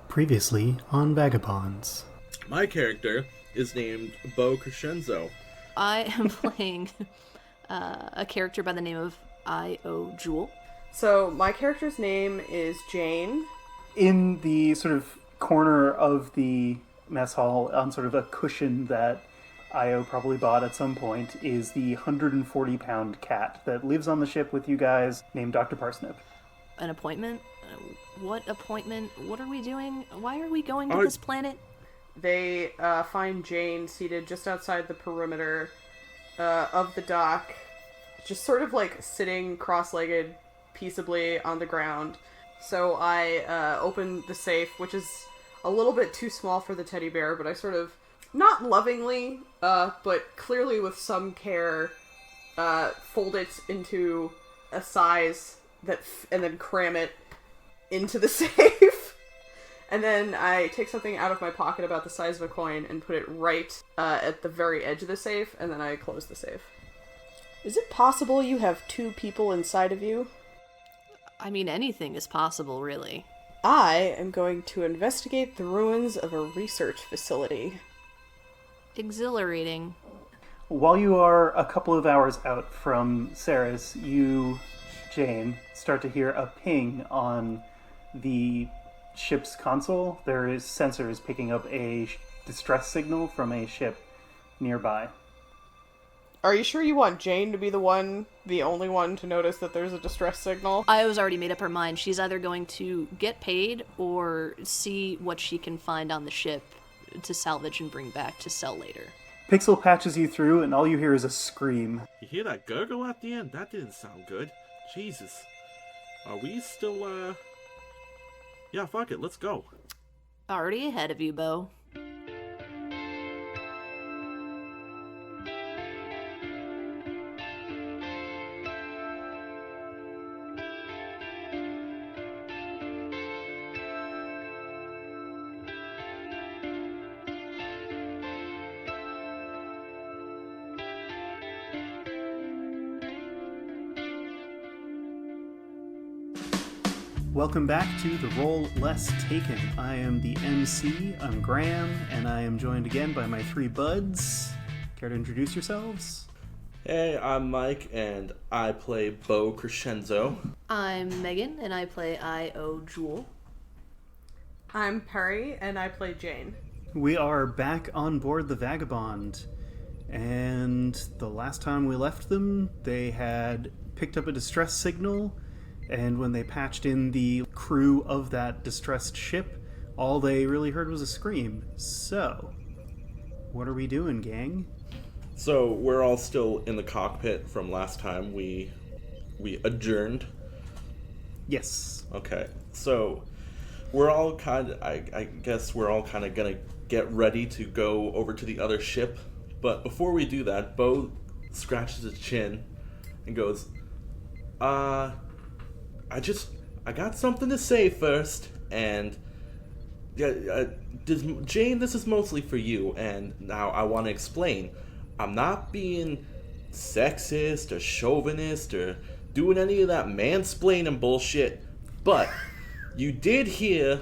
Previously on Vagabonds. My character is named Bo Crescenzo. I am playing a character by the name of I.O. Jewel. So my character's name is Jane. In the sort of corner of the mess hall, on sort of a cushion that Io probably bought at some point, is the 140-pound cat that lives on the ship with you guys, named Dr. Parsnip. An appointment? What appointment? What are we doing? Why are we going to this planet? They find Jane seated just outside the perimeter of the dock, just sort of like sitting cross-legged peaceably on the ground. So I open the safe, which is a little bit too small for the teddy bear, but I sort of, not lovingly, but clearly with some care, fold it into a size that and then cram it into the safe. And then I take something out of my pocket about the size of a coin and put it right at the very edge of the safe, and then I close the safe. Is it possible you have two people inside of you? I mean, anything is possible, really. I am going to investigate the ruins of a research facility. Exhilarating. While you are a couple of hours out from Ceres, you, Jane, start to hear a ping on the ship's console. There is sensors picking up a distress signal from a ship nearby. Are you sure you want Jane to be the only one to notice that there's a distress signal? Io's already made up her mind. She's either going to get paid or see what she can find on the ship to salvage and bring back to sell later. Pixel patches you through, and all you hear is a scream. You hear that gurgle at the end? That didn't sound good. Jesus. Are we still, Yeah, fuck it, let's go. Already ahead of you, Bo. Welcome back to The Role Less Taken. I am the MC, I'm Graham, and I am joined again by my three buds. Care to introduce yourselves? Hey, I'm Mike, and I play Bo Crescenzo. I'm Megan, and I play I.O. Jewel. I'm Perry, and I play Jane. We are back on board the Vagabond, and the last time we left them, they had picked up a distress signal. And when they patched in the crew of that distressed ship, all they really heard was a scream. So, what are we doing, gang? So, we're all still in the cockpit from last time we adjourned. Yes. Okay, so we're all kind of, I guess we're all kind of gonna get ready to go over to the other ship. But before we do that, Bo scratches his chin and goes, I got something to say first, and Jane, this is mostly for you, and now I want to explain. I'm not being sexist or chauvinist or doing any of that mansplaining bullshit, but you did hear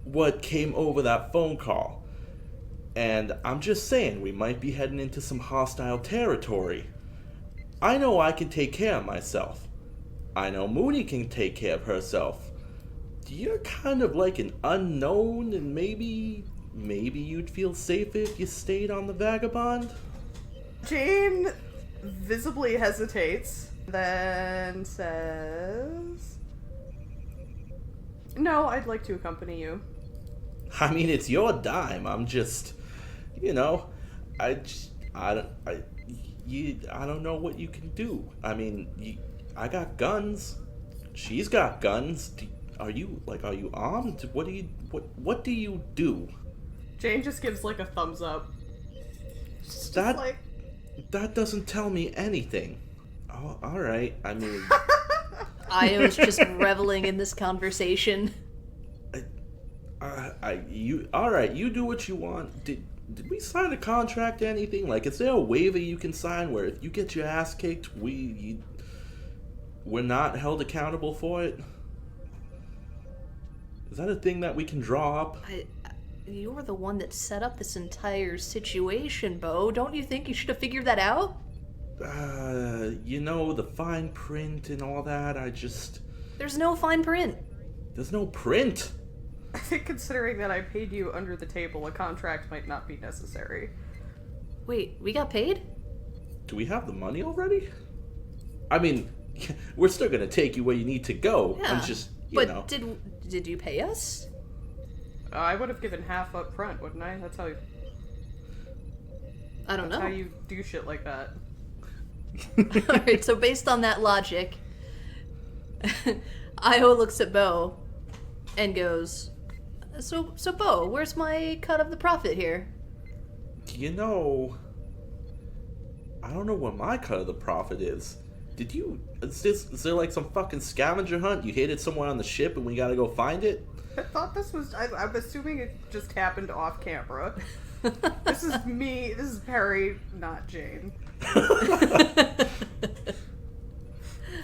what came over that phone call, and I'm just saying we might be heading into some hostile territory. I know I can take care of myself. I know Mooney can take care of herself. You're kind of like an unknown, and maybe you'd feel safer if you stayed on the Vagabond? Jane visibly hesitates, then says, "No, I'd like to accompany you." I mean, it's your dime. I'm just, I don't know what you can do. I mean, I got guns. She's got guns. Are you armed? What do you do? Jane just gives like a thumbs up. That doesn't tell me anything. Oh, all right. I mean, Io's just reveling in this conversation. All right. You do what you want. Did we sign a contract or anything? Like, is there a waiver you can sign where if you get your ass kicked, we're not held accountable for it? Is that a thing that we can draw up? You're the one that set up this entire situation, Bo. Don't you think you should have figured that out? The fine print and all that, There's no fine print. There's no print! I think considering that I paid you under the table, a contract might not be necessary. Wait, we got paid? Do we have the money already? I mean, we're still gonna take you where you need to go. Yeah. I'm just, But did you pay us? I would have given half up front, wouldn't I? That's how I don't know. you do shit like that. Alright, so based on that logic, Io looks at Bo and goes, So Bo, where's my cut of the profit here? I don't know what my cut of the profit is. Is there like some fucking scavenger hunt? You hid it somewhere on the ship and we gotta go find it? I thought this was... I'm assuming it just happened off camera. This is me. This is Perry, not Jane.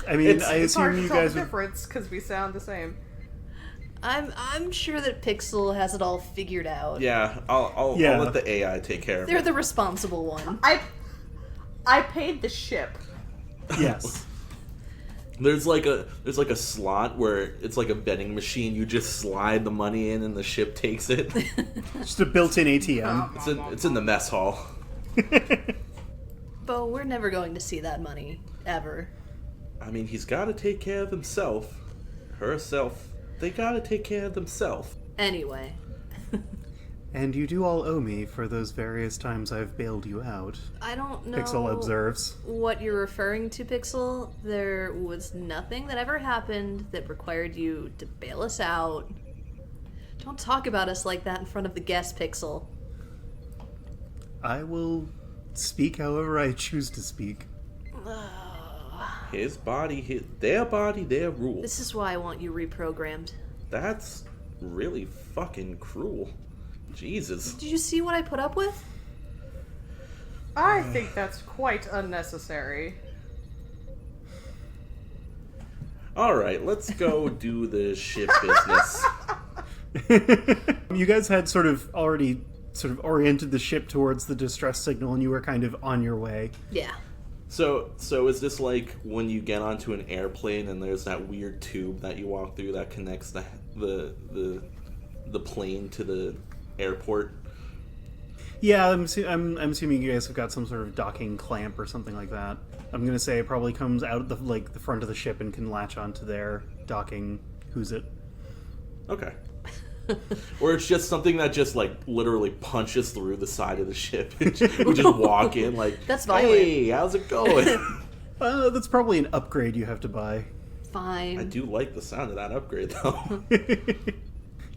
I mean, I It's hard assume to you tell guys the would... difference because we sound the same. I'm sure that Pixel has it all figured out. Yeah, I'll let the AI take care of They're it. the responsible one. I paid the ship. Yes. There's like a slot where it's like a betting machine. You just slide the money in and the ship takes it. Just a built-in ATM. It's in the mess hall. Bo, we're never going to see that money. Ever. I mean, he's got to take care of himself. Herself. They got to take care of themselves. Anyway. And you do all owe me for those various times I've bailed you out. I don't know Pixel observes. what you're referring to, Pixel. There was nothing that ever happened that required you to bail us out. Don't talk about us like that in front of the guest, Pixel. I will speak however I choose to speak. His body, their rules. This is why I want you reprogrammed. That's really fucking cruel. Jesus. Did you see what I put up with? I think that's quite unnecessary. Alright, let's go do the ship business. You guys had already oriented the ship towards the distress signal and you were kind of on your way. Yeah. So is this like when you get onto an airplane and there's that weird tube that you walk through that connects the plane to the airport? Yeah, I'm assuming you guys have got some sort of docking clamp or something like that. I'm gonna say it probably comes out of the front of the ship and can latch onto their docking. Who's it? Okay. Or it's just something that just like literally punches through the side of the ship. We just walk in like, That's violent. Hey, how's it going? That's probably an upgrade you have to buy. Fine. I do like the sound of that upgrade though.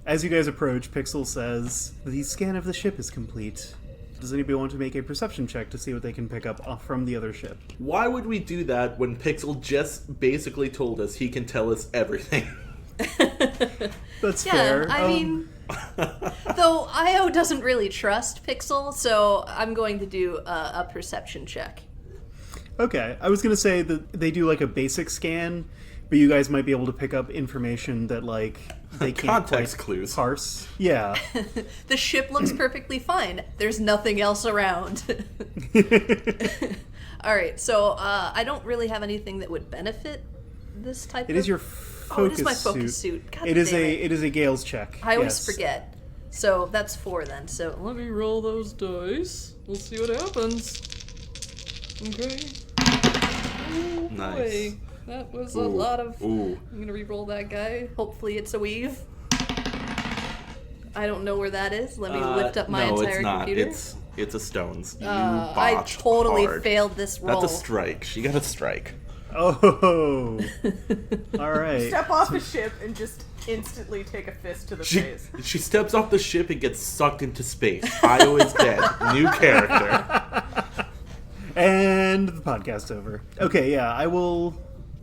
As you guys approach, Pixel says, "The scan of the ship is complete. Does anybody want to make a perception check to see what they can pick up from the other ship?" Why would we do that when Pixel just basically told us he can tell us everything? That's Yeah, fair. I mean, though Io doesn't really trust Pixel, so I'm going to do a perception check. Okay, I was gonna say that they do like a basic scan, but you guys might be able to pick up information that like they can't Context quite clues. parse. Yeah. The ship looks perfectly fine. There's nothing else around. Alright, so I don't really have anything that would benefit this type of... It is your Oh, it focus is my focus suit. God It is damn it is a Gale's check. I always yes. forget. So that's 4 then. So let me roll those dice. We'll see what happens. Okay. Oh, Nice. boy. That was a lot of... Ooh. I'm gonna re-roll that guy. Hopefully it's a weave. I don't know where that is. Let me lift up my no, entire it's not. computer. It's a stones. You I botched totally hard. failed this roll. That's a strike. She got a strike. Oh. All right. Step off a ship and just instantly take a fist to the face. She steps off the ship and gets sucked into space. Io is dead. New character. And the podcast's over. Okay, yeah, I will.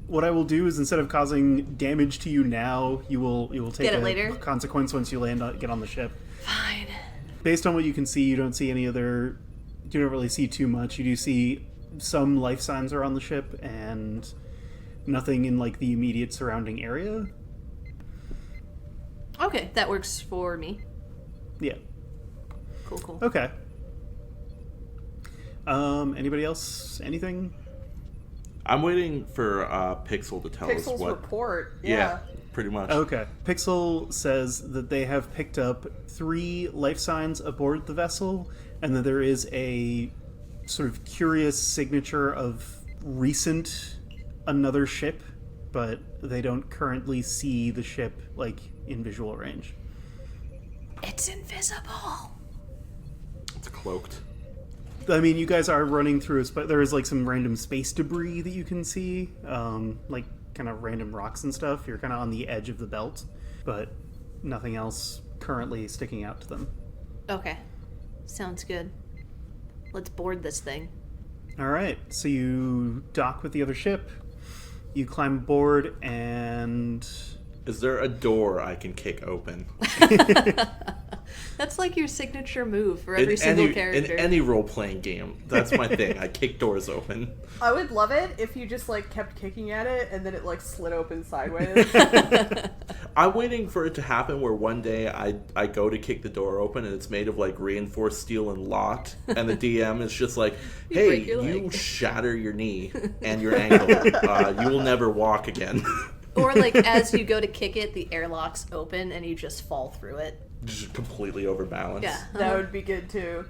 What I will do is instead of causing damage to you now, you will take Get it a later? consequence once you get on the ship. Fine. Based on what you can see, you don't see any other. You don't really see too much. You do see some life signs are on the ship, and nothing in like the immediate surrounding area. Okay, that works for me. Yeah. Cool. Okay. Anybody else? Anything? I'm waiting for Pixel to tell us Pixel's what. report. Yeah, pretty much. Okay. Pixel says that they have picked up 3 life signs aboard the vessel, and that there is a sort of curious signature of recent another ship, but they don't currently see the ship, like, in visual range. It's invisible. It's cloaked. I mean, you guys are running through there is, like, some random space debris that you can see, like, kind of random rocks and stuff. You're kind of on the edge of the belt, but nothing else currently sticking out to them. Okay. Sounds good. Let's board this thing. All right, so you dock with the other ship, you climb aboard, and... Is there a door I can kick open? That's like your signature move for every single character. In any role-playing game, that's my thing. I kick doors open. I would love it if you just, like, kept kicking at it and then it, like, slid open sideways. I'm waiting for it to happen where one day I go to kick the door open and it's made of, like, reinforced steel and locked, and the DM is just like, hey, break your you leg. shatter your knee and your ankle. You will never walk again. Or, like, as you go to kick it, the airlock's open and you just fall through it. Just completely overbalanced. Yeah. That would be good, too.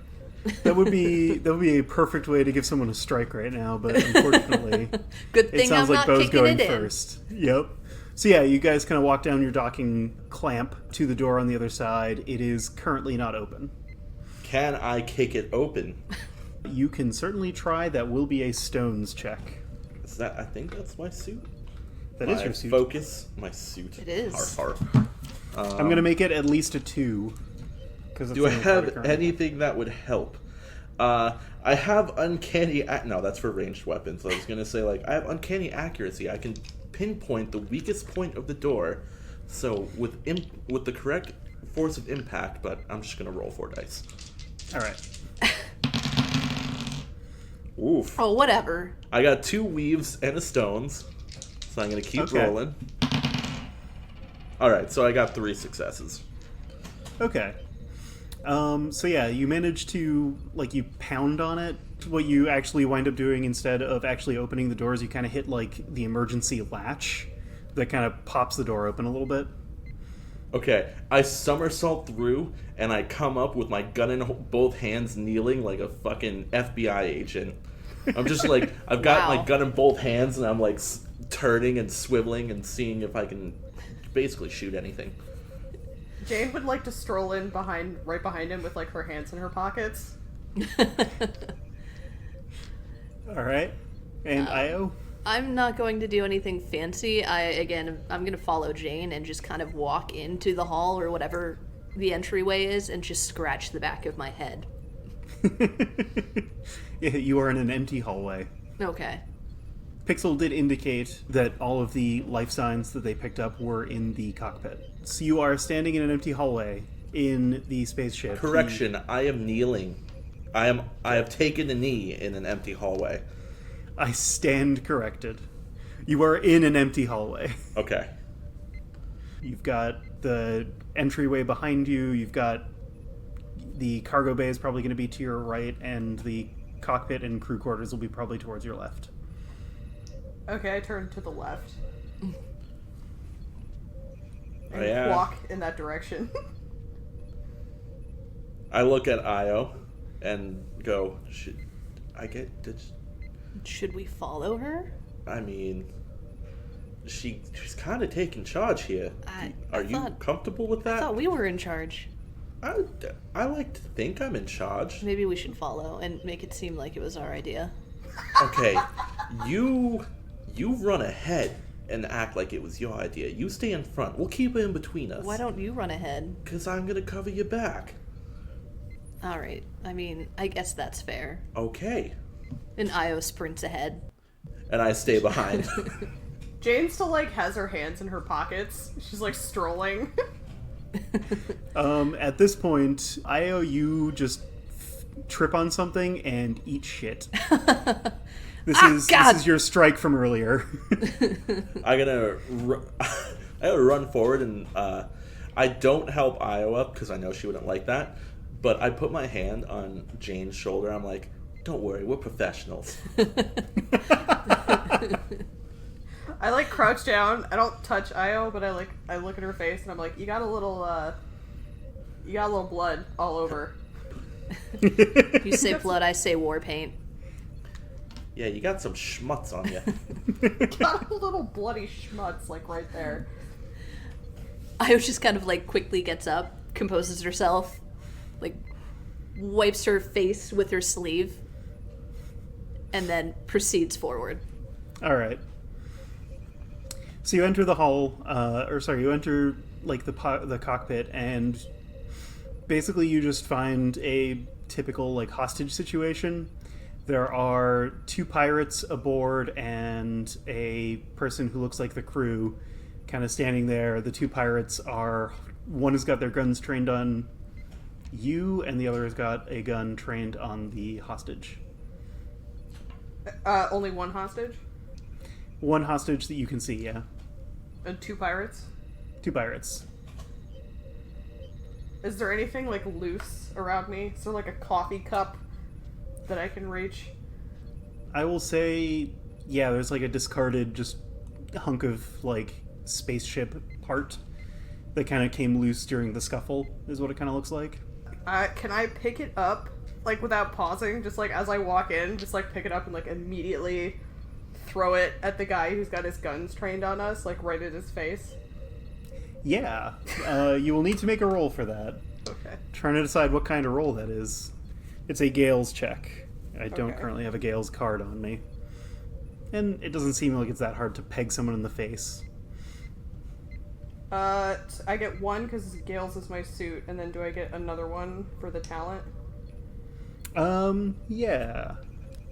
That would be a perfect way to give someone a strike right now, but unfortunately, Good it thing sounds I'm like not Bo's kicking going it in. first. Yep. So yeah, you guys kind of walk down your docking clamp to the door on the other side. It is currently not open. Can I kick it open? You can certainly try. That will be a stones check. Is that? I think that's my suit. That is your suit. Focus, my suit. It is. Har. I'm going to make it at least a 2. Do I have anything that would help? I have uncanny... No, that's for ranged weapons. I was going to say, like, I have uncanny accuracy. I can pinpoint the weakest point of the door, so with the correct force of impact, but I'm just going to roll 4 dice. All right. Oof. Oh, whatever. I got 2 weaves and a stones, so I'm going to keep Okay. rolling. Alright, so I got 3 successes. Okay. So yeah, you manage to, like, you pound on it. What you actually wind up doing instead of actually opening the doors, you kind of hit, like, the emergency latch that kind of pops the door open a little bit. Okay, I somersault through, and I come up with my gun in both hands, kneeling like a fucking FBI agent. I'm just like, I've got Wow. my gun in both hands, and I'm like turning and swiveling and seeing if I can basically shoot anything. Jane would like to stroll in right behind him with, like, her hands in her pockets. All right. And Io? I'm not going to do anything fancy. I'm going to follow Jane and just kind of walk into the hall or whatever the entryway is and just scratch the back of my head. Yeah, you are in an empty hallway. Okay. Pixel did indicate that all of the life signs that they picked up were in the cockpit. So you are standing in an empty hallway in the spaceship. Correction, I am kneeling. I have taken a knee in an empty hallway. I stand corrected. You are in an empty hallway. Okay. You've got the entryway behind you. You've got the cargo bay is probably going to be to your right, and the cockpit and crew quarters will be probably towards your left. Okay, I turn to the left. And Yeah. walk in that direction. I look at Io and go, Should we follow her? I mean, she's kind of taking charge here. Are you comfortable with I that? thought we were in charge. I like to think I'm in charge. Maybe we should follow and make it seem like it was our idea. Okay, you run ahead and act like it was your idea. You stay in front. We'll keep it in between us. Why don't you run ahead? Because I'm going to cover your back. All right. I mean, I guess that's fair. Okay. And Io sprints ahead. And I stay behind. Jane still, like, has her hands in her pockets. She's, like, strolling. At this point, Io, you just trip on something and eat shit. This is your strike from earlier. I gotta run forward and I don't help Io up because I know she wouldn't like that. But I put my hand on Jane's shoulder. I'm like, don't worry, we're professionals. I like crouch down. I don't touch Io, but I look at her face and I'm like, you got a little blood all over. You say blood, I say war paint. Yeah, you got some schmutz on you. Got a little bloody schmutz like right there. Io just kind of like quickly gets up, composes herself, like wipes her face with her sleeve, and then proceeds forward. All right. So you enter the hall, you enter like the cockpit, and basically you just find a typical like hostage situation. There are 2 pirates aboard and a person who looks like the crew kind of standing there. The 2 pirates are, one has got their guns trained on you, and the other has got a gun trained on the hostage. Only one hostage? One hostage that you can see, yeah. And 2 pirates? 2 pirates. Is there anything like loose around me? Is there like a coffee cup that I can reach? I will say, yeah, there's like a discarded just hunk of like spaceship part that kind of came loose during the scuffle, is what it kind of looks like. Can I pick it up, like without pausing, just like as I walk in, just like pick it up and like immediately throw it at the guy who's got his guns trained on us, like right at his face? Yeah, you will need to make a roll for that. Okay. Trying to decide what kind of roll that is. It's a Gales check. I don't Okay. currently have a Gales card on me. And it doesn't seem like it's that hard to peg someone in the face. I get 1 because Gales is my suit, and then do I get another one for the talent? Yeah.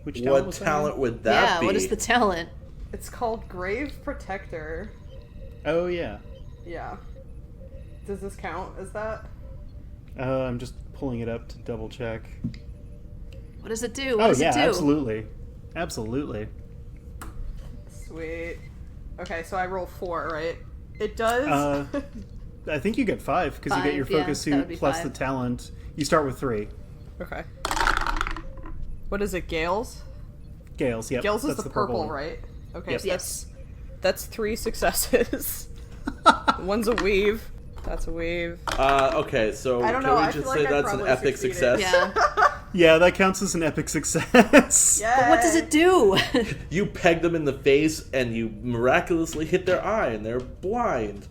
Which talent What was that? talent would that be? What is the talent? It's called Grave Protector. Oh, yeah. Yeah. Does this count as that? I'm just pulling it up to double check. What does it do? What does it do? Absolutely. Absolutely. Sweet. Okay, so I roll 4, right? It does. I think you get 5 because you get your 5, yeah, focus that would suit be plus 5. the talent. You start with 3. Okay. What is it, Gales? Gales, yep. Gales is that's the purple, one. right? Okay, Yep. so Yes. that's 3 successes. One's a weave. That's a weave. Okay, so I don't can know, we I just feel say like I that's an probably epic succeeded. success? Yeah. Yeah, that counts as an epic success. Yeah. But what does it do? You peg them in the face and you miraculously hit their eye and they're blind.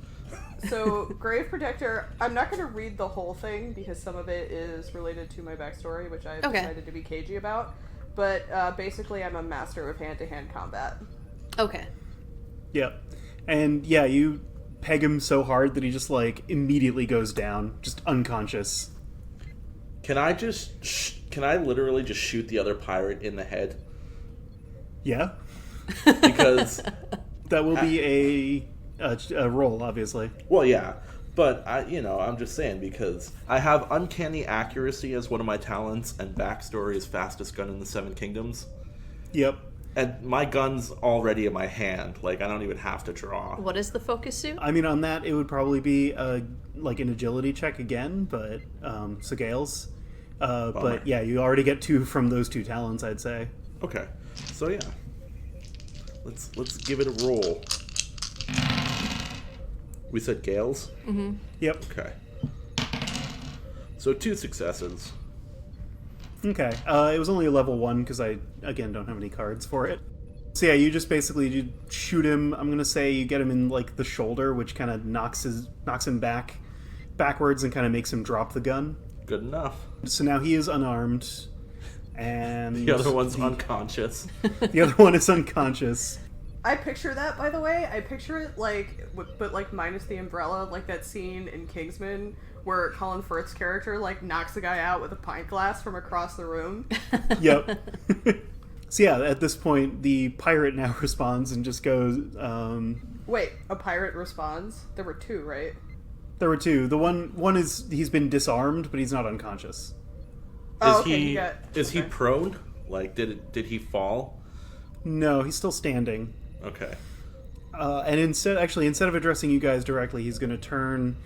So, Grave Protector, I'm not going to read the whole thing because some of it is related to my backstory, which I've Okay. decided to be cagey about. But basically, I'm a master of hand-to-hand combat. Okay. Yep. And yeah, you peg him so hard that he just like immediately goes down, just unconscious. Can I can I literally just shoot the other pirate in the head? Yeah. Because, That will be a roll, obviously. well, yeah. But, I'm just saying because I have uncanny accuracy as one of my talents and backstory is fastest gun in the 7 kingdoms. Yep. And my gun's already in my hand. Like, I don't even have to draw. What is the focus suit? I mean, on that, it would probably be like an agility check again, but so Gales. But yeah, you already get 2 from those 2 talents, I'd say. Okay. So, yeah. Let's give it a roll. We said Gales? Yep. Okay. So 2 successes. Okay. It was only a level 1 because I, again, don't have any cards for it. So yeah, you just basically you shoot him. I'm gonna say you get him in like the shoulder, which kind of knocks him backwards and kind of makes him drop the gun. Good enough. So now he is unarmed, and The other one's unconscious. The other one is unconscious. I picture that, by the way. I picture it like, but like minus the umbrella, like that scene in Kingsman where Colin Firth's character like knocks a guy out with a pint glass from across the room. Yep. So yeah, at this point, the pirate now responds and just goes. Wait, a pirate responds? There were 2, right? There were 2. The one is he's been disarmed, but he's not unconscious. Oh, Is okay, he okay. he prone? Like did he fall? No, he's still standing. Okay. And instead of addressing you guys directly, he's going to turn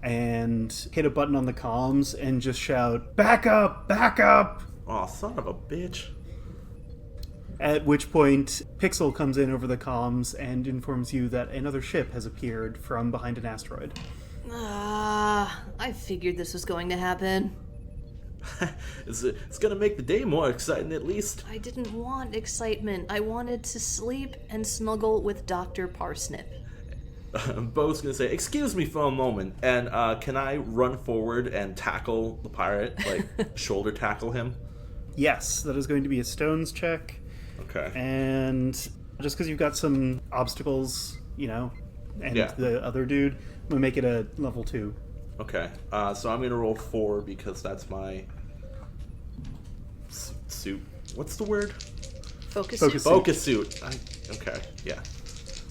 and hit a button on the comms and just shout, "Back up! Back up!" Aw, son of a bitch. At which point, Pixel comes in over the comms and informs you that another ship has appeared from behind an asteroid. I figured this was going to happen. It's gonna make the day more exciting, at least. I didn't want excitement. I wanted to sleep and snuggle with Dr. Parsnip. Bo's gonna say, "Excuse me for a moment," and can I run forward and tackle the pirate? Like, shoulder tackle him? Yes, that is going to be a stones check. Okay. And just because you've got some obstacles, and Yeah. the other dude, I'm going to make it a level 2. Okay. So I'm gonna roll 4 because that's my suit. What's the word? Focus Focus suit. Focus suit. Okay, yeah.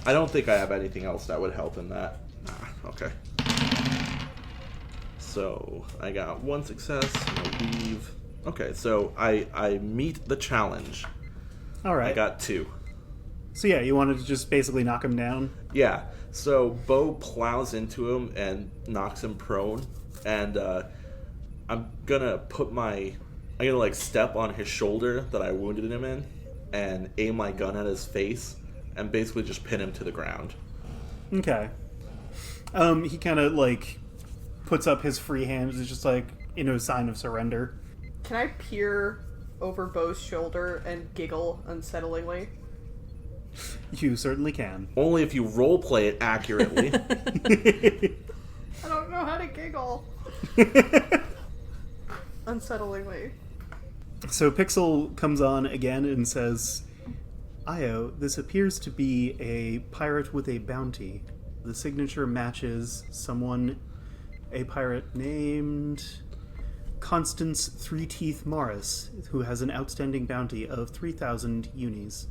I don't think I have anything else that would help in that. Okay. So I got 1 success and a leave. Okay, so I meet the challenge. All right. I got 2. So yeah, you wanted to just basically knock him down? Yeah. So Bo plows into him and knocks him prone, and I'm gonna step on his shoulder that I wounded him in, and aim my gun at his face, and basically just pin him to the ground. Okay. He kind of, puts up his free hands, it's just sign of surrender. Can I peer over Bo's shoulder and giggle unsettlingly? You certainly can. Only if you roleplay it accurately. I don't know how to giggle. Unsettlingly. So Pixel comes on again and says, "Io, this appears to be a pirate with a bounty. The signature matches a pirate named Constance Three Teeth Morris, who has an outstanding bounty of 3,000 unis."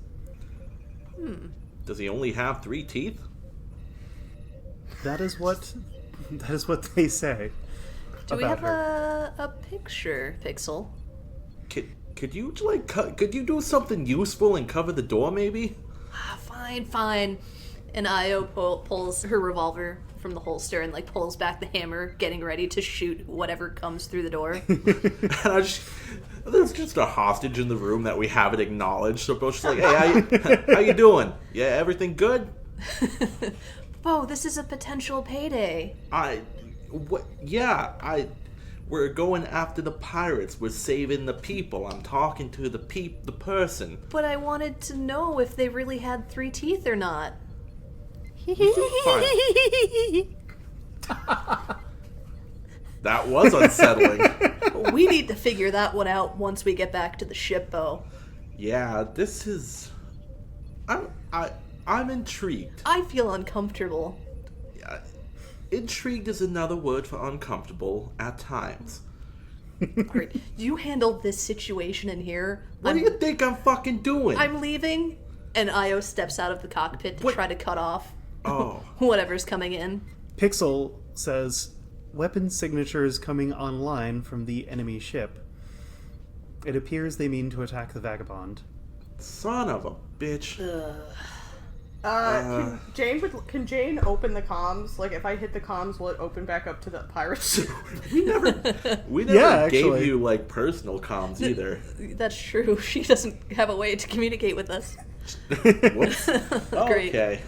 Does he only have 3 teeth? That is what they say. Do we about have her. a picture, Pixel? Could you could you do something useful and cover the door maybe? Fine. And Io pulls her revolver from the holster and pulls back the hammer, getting ready to shoot whatever comes through the door. And there's just a hostage in the room that we haven't acknowledged. So Bo's just like, "Hey, how you doing? Yeah, everything good?" Bo, this is a potential payday. We're going after the pirates. We're saving the people. I'm talking to the person. But I wanted to know if they really had 3 teeth or not. That was unsettling. We need to figure that one out once we get back to the ship, Bo. Yeah, this is. I'm intrigued. I feel uncomfortable. Intrigued is another word for uncomfortable at times. Alright, you handle this situation in here. What do you think I'm fucking doing? I'm leaving, and Io steps out of the cockpit to try to cut off whatever's coming in. Pixel says, "Weapon signatures coming online from the enemy ship. It appears they mean to attack the Vagabond." Son of a bitch. Can Jane open the comms? If I hit the comms, will it open back up to the pirates? We never Yeah, gave actually. you personal comms either. That's true. She doesn't have a way to communicate with us. Whoops. Great. Okay.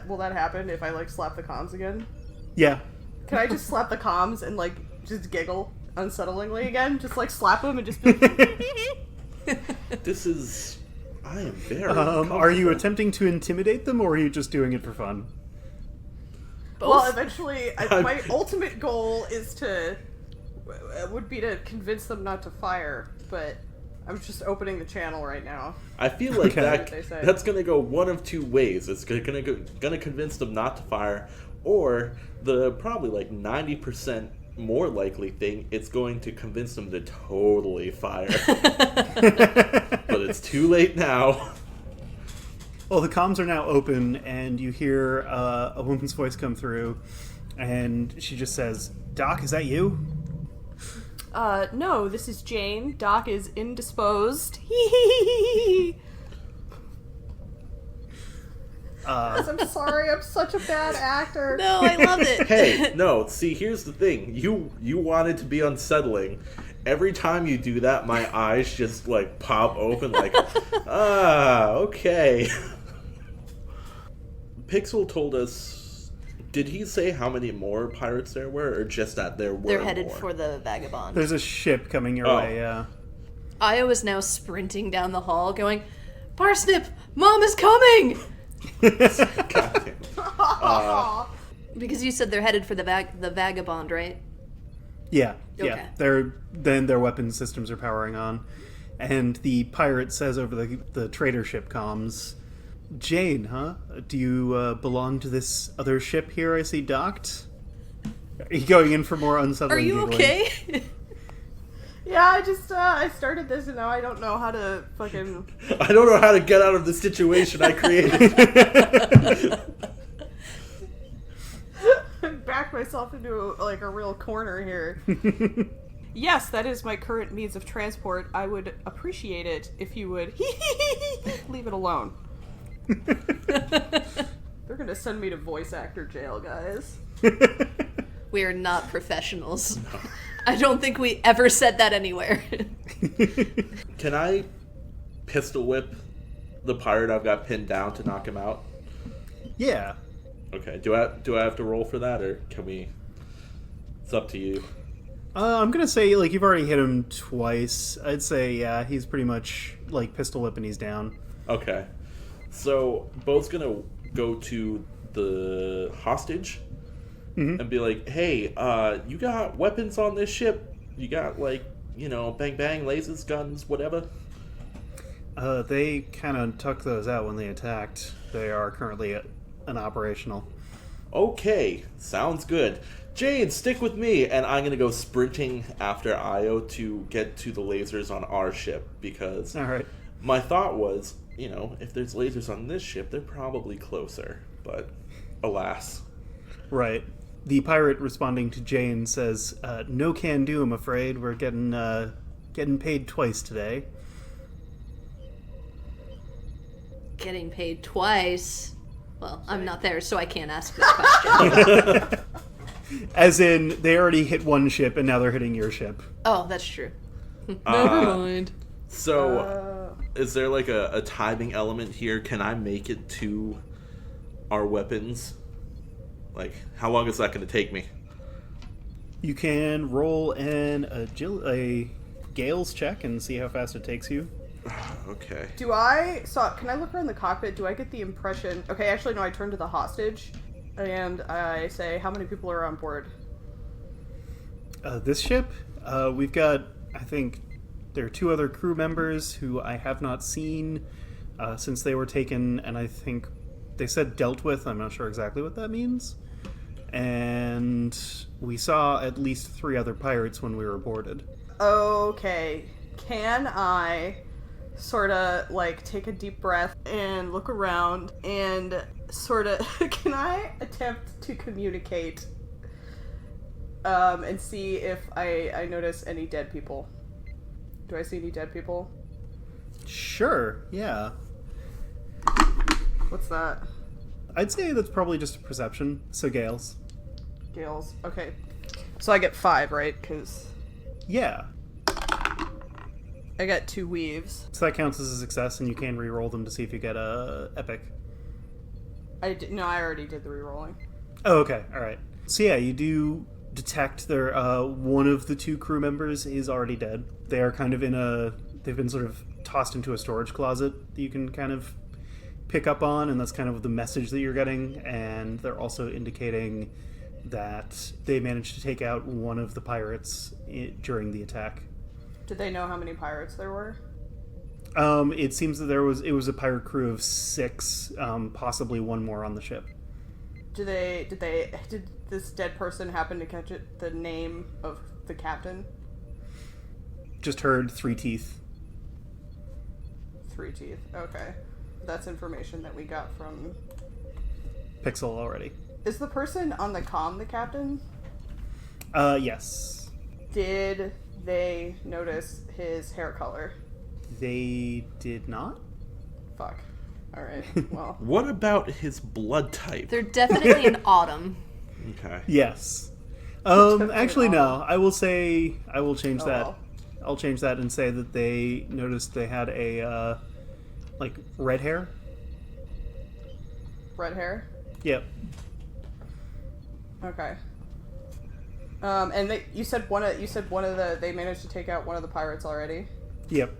Will that happen if I slap the comms again? Yeah. Can I just slap the comms and just giggle unsettlingly again? Just slap them and just be I am very Are you attempting to intimidate them, or are you just doing it for fun? Both. Well, eventually, my ultimate goal would be to convince them not to fire, but I'm just opening the channel right now. I feel like Okay. that's gonna go one of 2 ways. It's gonna convince them not to fire, or the probably 90% more likely thing, it's going to convince them to totally fire. But it's too late now. Well, the comms are now open, and you hear a woman's voice come through, and she just says, "Doc, is that you?" No, this is Jane. Doc is indisposed. I'm sorry, I'm such a bad actor. No, I love it. Hey, no, see, here's the thing. You wanted to be unsettling. Every time you do that, my eyes just, like, pop open like, okay. Pixel told us, did he say how many more pirates there were, or just that there were They're headed more? for the Vagabond. There's a ship coming your way, yeah. Io is now sprinting down the hall going, Parsnip, Mom is coming! God damn. Because you said they're headed for the Vagabond, right? Yeah. Okay. Their weapon systems are powering on. And the pirate says over the trader ship comms, Jane, huh? Do you belong to this other ship here I see docked? Are you going in for more unsettling Are you giggling? okay? Yeah, I started this and now I don't know how to fucking... I don't know how to get out of the situation I created. back myself into like a real corner here. Yes, that is my current means of transport. I would appreciate it if you would leave it alone. They're gonna send me to voice actor jail, guys. We are not professionals. No. I don't think we ever said that anywhere. Can I pistol whip the pirate I've got pinned down to knock him out? Yeah. Okay. Do I have to roll for that, or can we? It's up to you. I'm gonna say, like, you've already hit him twice. I'd say, yeah, he's pretty much, like, pistol whipping, he's down. Okay. So, Bo's gonna go to the hostage and be like, hey, you got weapons on this ship? You got, like, bang bang, lasers, guns, whatever? They kind of tucked those out when they attacked. They are currently unoperational. Okay, sounds good. Jane, stick with me, and I'm gonna go sprinting after Io to get to the lasers on our ship, because All right. my thought was, if there's lasers on this ship, they're probably closer, but alas. Right. The pirate responding to Jane says, no can do, I'm afraid. We're getting paid twice today. Getting paid twice. Well, I'm not there, so I can't ask this question. As in, they already hit one ship, and now they're hitting your ship. Oh, that's true. Never mind. So, is there like a timing element here? Can I make it to our weapons? Like, how long is that going to take me? You can roll a Gale's check and see how fast it takes you. Okay. Can I look around the cockpit? Do I get the impression... Okay, actually, no, I turn to the hostage, and I say, how many people are on board? This ship, we've got, I think, there are 2 other crew members who I have not seen since they were taken, and I think they said dealt with. I'm not sure exactly what that means. And we saw at least 3 other pirates when we were boarded. Okay. Can I sort of, like, take a deep breath and look around and sort of... Can I attempt to communicate and see if I notice any dead people? Do I see any dead people? Sure, yeah. What's that? I'd say that's probably just a perception. So Gale's. Gales. Okay. So I get 5, right? Because Yeah. I got 2 weaves. So that counts as a success, and you can re-roll them to see if you get a epic. No, I already did the rerolling. Oh, okay. All right. So yeah, you do detect there. One of the 2 crew members is already dead. They are kind of they've been sort of tossed into a storage closet that you can kind of pick up on, and that's kind of the message that you're getting. And they're also indicating that they managed to take out one of the pirates during the attack. Did they know how many pirates there were? It seems that it was a pirate crew of 6, possibly 1 more on the ship. Did this dead person happen to catch the name of the captain? Just heard 3 teeth. 3 teeth. Okay. That's information that we got from... Pixel already. Is the person on the comm the captain? Yes. Did they notice his hair color? They did not? Fuck. Alright, well. What about his blood type? They're definitely an autumn. Okay. Yes. Actually, no. I will change that. well. I'll change that and say that they noticed they had a, like, red hair. Red hair? Yep. Okay. And you said they managed to take out one of the pirates already? Yep.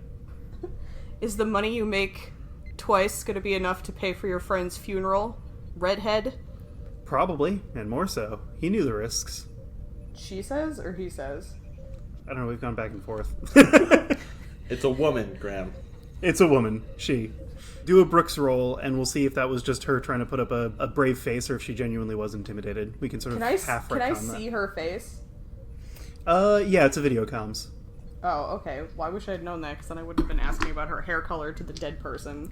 Is the money you make twice gonna be enough to pay for your friend's funeral? Redhead? Probably, and more so. He knew the risks. She says, or he says? I don't know, we've gone back and forth. It's a woman, Graham. It's a woman. She. Do a Brooks roll, and we'll see if that was just her trying to put up a brave face, or if she genuinely was intimidated. We can sort of half Can I retcon see her face? that. Yeah, it's a video comms. Oh, okay. Well, I wish I had known that, because then I wouldn't have been asking about her hair color to the dead person.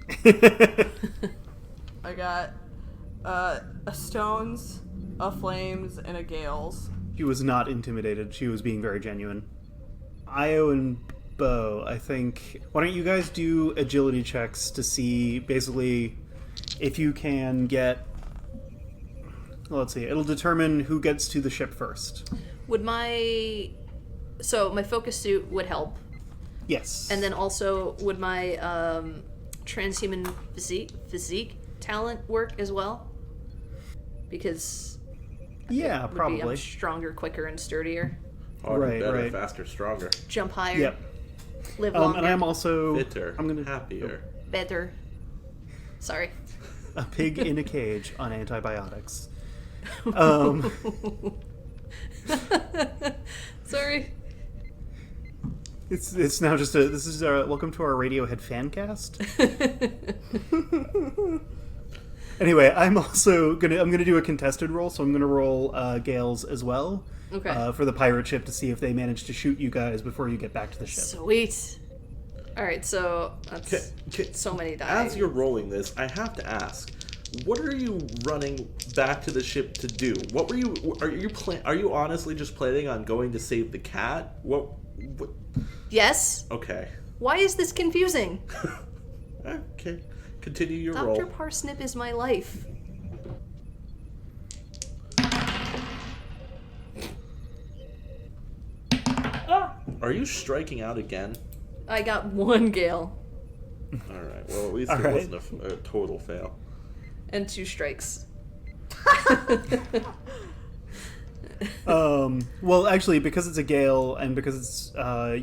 I got a Stones, a Flames, and a Gales. She was not intimidated. She was being very genuine. Io and Bo, I think... Why don't you guys do agility checks to see, basically, if you can get... Well, let's see. It'll determine who gets to the ship first. Would my focus suit would help, Yes. and then also would my transhuman physique talent work as well? Because Yeah, I'm probably. stronger, quicker, and sturdier. Harder, Right, better, right. faster, stronger. Jump higher. Yep. Live longer. And I'm also... Fitter. I'm gonna... Happier. Better. Sorry. A pig in a cage on antibiotics. Sorry. It's now just a... This is welcome to our Radiohead fan cast. Anyway, I'm gonna do a contested roll, so I'm gonna roll Gales as well. Okay. For the pirate ship to see if they manage to shoot you guys before you get back to the ship. Sweet. All right, so that's so many die. As you're rolling this, I have to ask, what are you running back to the ship to do? What were you? Are you honestly just planning on going to save the cat? What? Yes. Okay. Why is this confusing? Okay. Continue your Dr. roll. Parsnip is my life. Are you striking out again? I got one gale All right. Well, at least All it right. wasn't a total fail. and 2 strikes. Well, actually, because it's a gale and because it's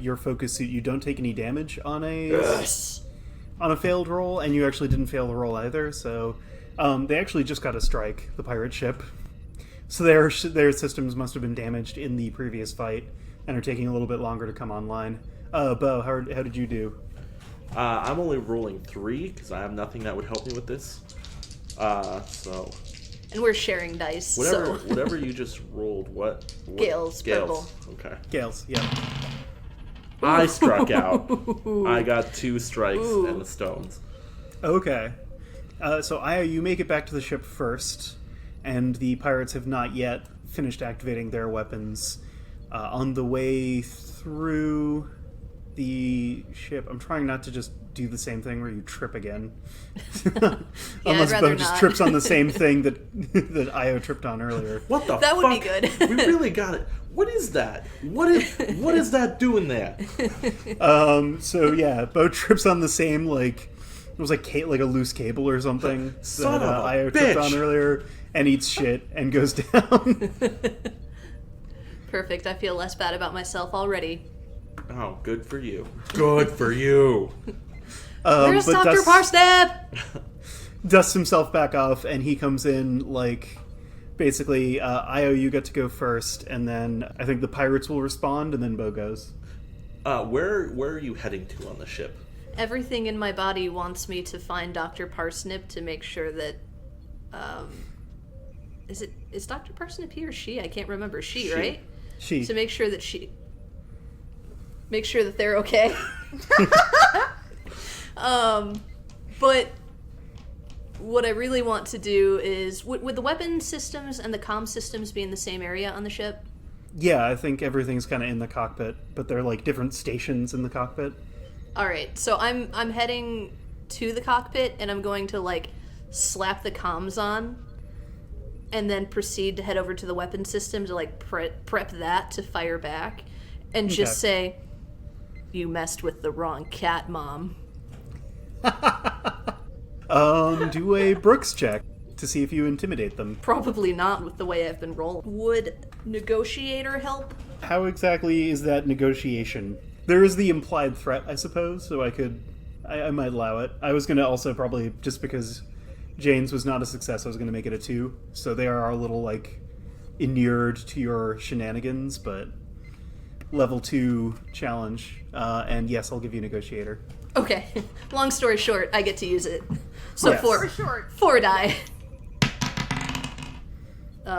your focus suit, you don't take any damage on a failed roll, and you actually didn't fail the roll either. So they actually just got a strike, the pirate ship. So their systems must have been damaged in the previous fight and are taking a little bit longer to come online. Bo, how did you do? I'm only rolling 3 because I have nothing that would help me with this. So And we're sharing dice. whatever you just rolled. What? Gales, purple. Okay. Gales, yeah. I struck out. I got 2 strikes and the stones. Okay. So Aya, you make it back to the ship first, and the pirates have not yet finished activating their weapons. On the way through the ship, I'm trying not to just do the same thing where you trip again. Unless I'd rather Bo just not. trips on the same thing that that Io tripped on earlier. What the That fuck? would be good. We really got it. What is that? What is that doing there? So yeah, Bo trips on the same, like, it was like like a loose cable or something Son that of a Io tripped on bitch. earlier, and eats shit and goes down. Perfect. I feel less bad about myself already. Oh, good for you. Good for you. There's but Dr. Parsnip! dusts himself back off, and he comes in, like, basically, Io, you get to go first, and then I think the pirates will respond, and then Bo goes. Where are you heading to on the ship? Everything in my body wants me to find Dr. Parsnip to make sure that, is Dr. Parsnip he or she? I can't remember. She. Right? She. To make sure that they're okay. But what I really want to do is, would the weapon systems and the comm systems be in the same area on the ship? Yeah, I think everything's kind of in the cockpit, but they're, like, different stations in the cockpit. All right, so I'm heading to the cockpit, and I'm going to, like, slap the comms on, and then proceed to head over to the weapon system to, like, prep that to fire back, and just say, "You messed with the wrong cat, Mom." Do a Brooks check to see if you intimidate them. Probably not with the way I've been rolling. Would Negotiator help? How exactly is that negotiation? There is the implied threat, I suppose, so I might allow it. I was going to also probably, just because Jane's was not a success, I was going to make it a 2. So they are a little, like, inured to your shenanigans, but level 2 challenge. And yes, I'll give you Negotiator. Okay. Long story short, I get to use it. So Yes. four die.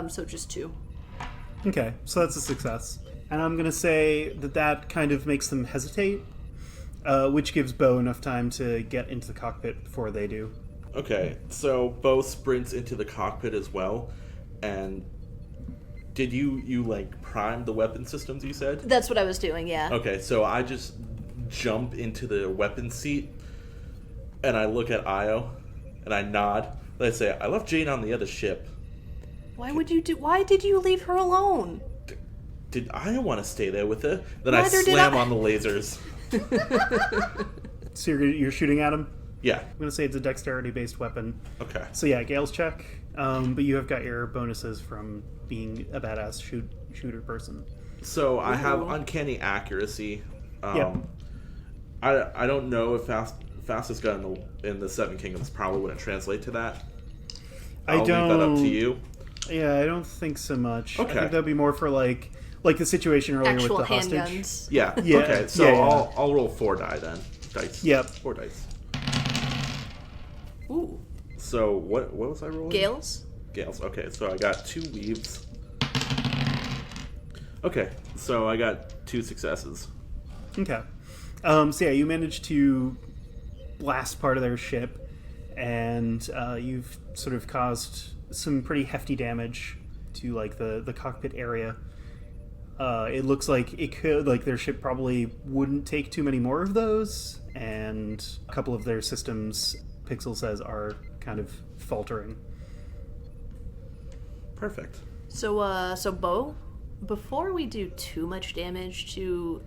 So just 2. Okay, so that's a success. And I'm going to say that kind of makes them hesitate, which gives Bo enough time to get into the cockpit before they do. Okay, so Bo sprints into the cockpit as well, and did you like prime the weapon systems, you said? That's what I was doing, yeah. Okay, so I just jump into the weapon seat, and I look at Io, and I nod, and I say, "I left Jane on the other ship." Why did you leave her alone? Did Io want to stay there with her? Then Neither I did slam I. on the lasers. So you're shooting at him? Yeah, I'm going to say it's a dexterity-based weapon. okay. So yeah, Gale's check, but you have got your bonuses from being a badass shooter person. So I have Ooh. uncanny accuracy. Yep. I don't know if fastest gun in the Seven Kingdoms probably wouldn't translate to that. I'll leave that up to you. Yeah, I don't think so much. Okay. I think that'd be more for like the situation earlier Actual with the hostage. handguns. Yeah. Yeah, Okay. So yeah. I'll roll 4 die then. Dice. Yep. 4 dice. Ooh. So what was I rolling? Gales? Gales. Okay. So I got 2 weaves. Okay. So I got 2 successes. Okay. So yeah, you managed to blast part of their ship, and you've sort of caused some pretty hefty damage to like the cockpit area. It looks like their ship probably wouldn't take too many more of those, and a couple of their systems, Pixel says, are kind of faltering. Perfect. So Bo, before we do too much damage to,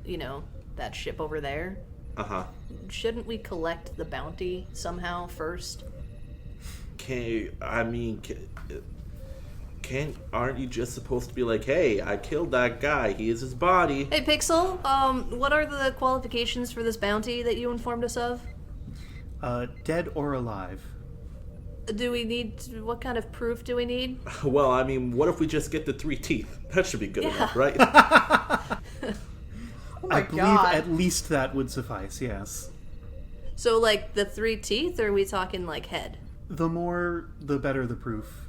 that ship over there, Uh-huh. shouldn't we collect the bounty somehow first? Aren't you just supposed to be like, "Hey, I killed that guy. He is his body." Hey, Pixel, what are the qualifications for this bounty that you informed us of? Dead or alive? What kind of proof do we need? Well, what if we just get the 3 teeth? That should be good enough, right? Oh my I believe god. at least that would suffice, yes. So, like, the 3 teeth, or are we talking, like, head? The more, the better the proof.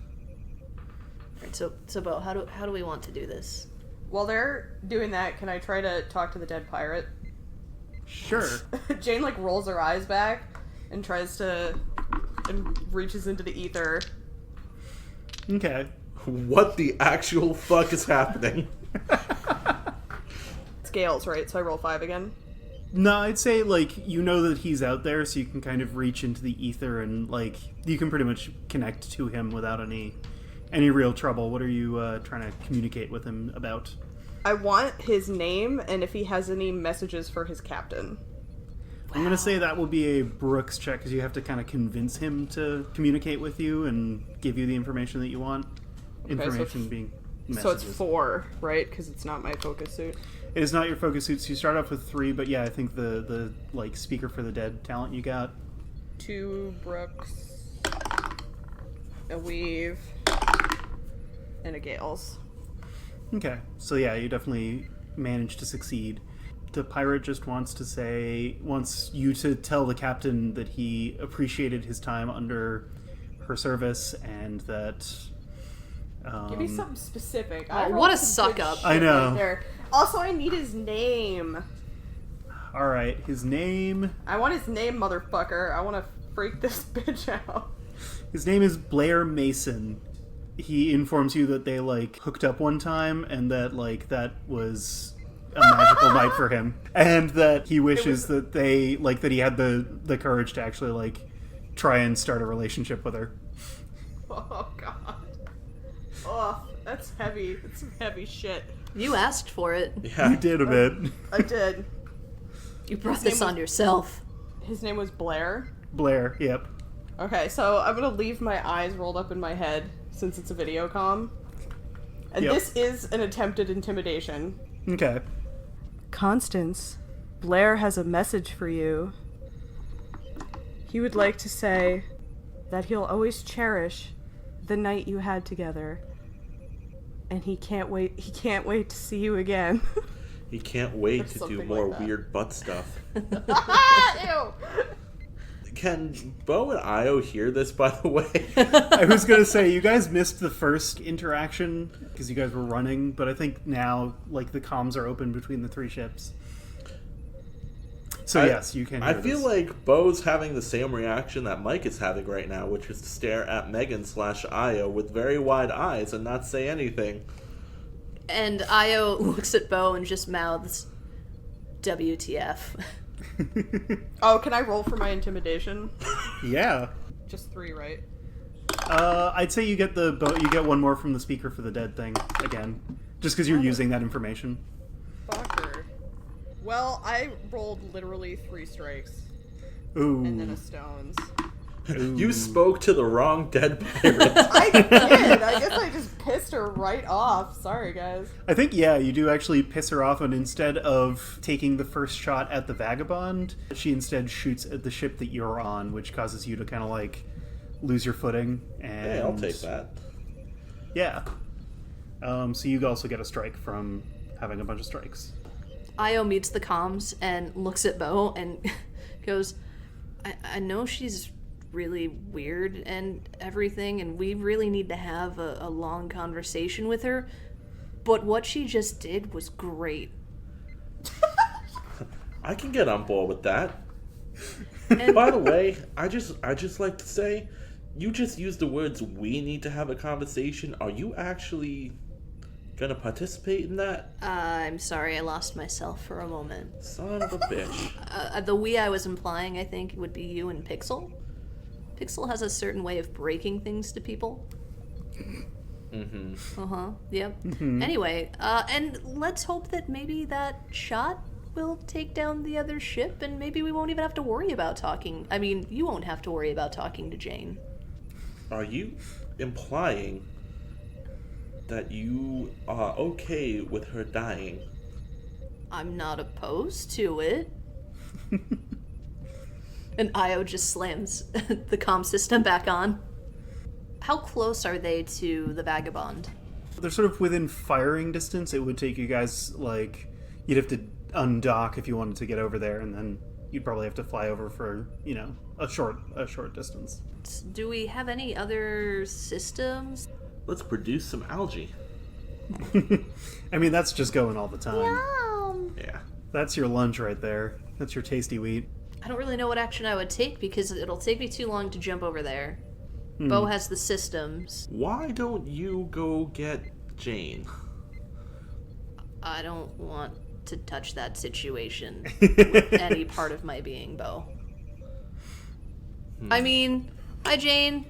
Right, so Bo, how do we want to do this? While they're doing that, can I try to talk to the dead pirate? Sure. Jane, like, rolls her eyes back and and reaches into the ether. Okay. What the actual fuck is happening? Scales, right? So I roll 5 again. No, I'd say, that he's out there, so you can kind of reach into the ether and, you can pretty much connect to him without any real trouble. What are you trying to communicate with him about? I want his name and if he has any messages for his captain. I'm going to say that will be a Brooks check, because you have to kind of convince him to communicate with you and give you the information that you want. Information being messages. So it's 4, right? Because it's not my focus suit. It is not your focus suit, so you start off with 3, but yeah, I think the speaker for the dead talent you got. 2 Brooks, a Weave, and a Gales. Okay, so yeah, you definitely managed to succeed. The pirate just wants you to tell the captain that he appreciated his time under her service, and that... Give me something specific. Oh, rolled what a some good suck-up. shit I know. right there. Also, I need his name. Alright, his name... I want his name, motherfucker. I want to freak this bitch out. His name is Blair Mason. He informs you that they, hooked up one time, and that, that was a magical night for him, and that he wishes that they that he had the courage to actually try and start a relationship with her. Oh god. Oh, that's heavy. It's some heavy shit. You asked for it. Yeah. You did a bit. I did. You brought this on yourself. His name was Blair. Blair. Yep. Okay, so I'm gonna leave my eyes rolled up in my head since it's a video comm. And Yep. this is an attempted intimidation. Okay. Constance, Blair has a message for you. He would like to say that he'll always cherish the night you had together. And he can't wait to see you again. He can't wait Or to do something more like that. weird butt stuff. Ew! Can Bo and Io hear this, by the way? I was gonna say, you guys missed the first interaction because you guys were running, but I think now the comms are open between the three ships. So yes, you can hear I feel this. like Bo's having the same reaction that Mike is having right now, which is to stare at Megan/Io with very wide eyes and not say anything. And Io looks at Bo and just mouths, WTF. Oh, can I roll for my intimidation? Yeah. Just 3, right? I'd say you get you get one more from the speaker for the dead thing again, just because you're using that information. Fucker. Well, I rolled literally 3 strikes. Ooh. And then a stones. You spoke to the wrong dead pirate. I did! I guess I just pissed her right off. Sorry, guys. I think, yeah, you do actually piss her off, and instead of taking the first shot at the Vagabond, she instead shoots at the ship that you're on, which causes you to kind of lose your footing. And Hey, I'll take that. Yeah. So you also get a strike from having a bunch of strikes. Io meets the comms and looks at Bo and goes, I know she's really weird and everything, and we really need to have a long conversation with her, but what she just did was great. I can get on board with that. And By the way, I just like to say, you just used the words "we need to have a conversation." Are you actually gonna participate in that? I'm sorry, I lost myself for a moment. Son of a bitch. The we I was implying, I think, would be you and Pixel. Pixel has a certain way of breaking things to people. Mm-hmm. Yep. Anyway, and let's hope that maybe that shot will take down the other ship, and maybe we won't even have to worry about talking. I mean, you won't have to worry about talking to Jane. Are you implying that you are okay with her dying? I'm not opposed to it. And Io just slams the comm system back on. How close are they to the Vagabond? They're sort of within firing distance. It would take you guys, you'd have to undock if you wanted to get over there, and then you'd probably have to fly over for, a short distance. Do we have any other systems? Let's produce some algae. I mean, that's just going all the time. Yeah. That's your lunch right there. That's your tasty wheat. I don't really know what action I would take because it'll take me too long to jump over there. Bo has the systems. Why don't you go get Jane? I don't want to touch that situation with any part of my being, Bo. I mean, hi Jane.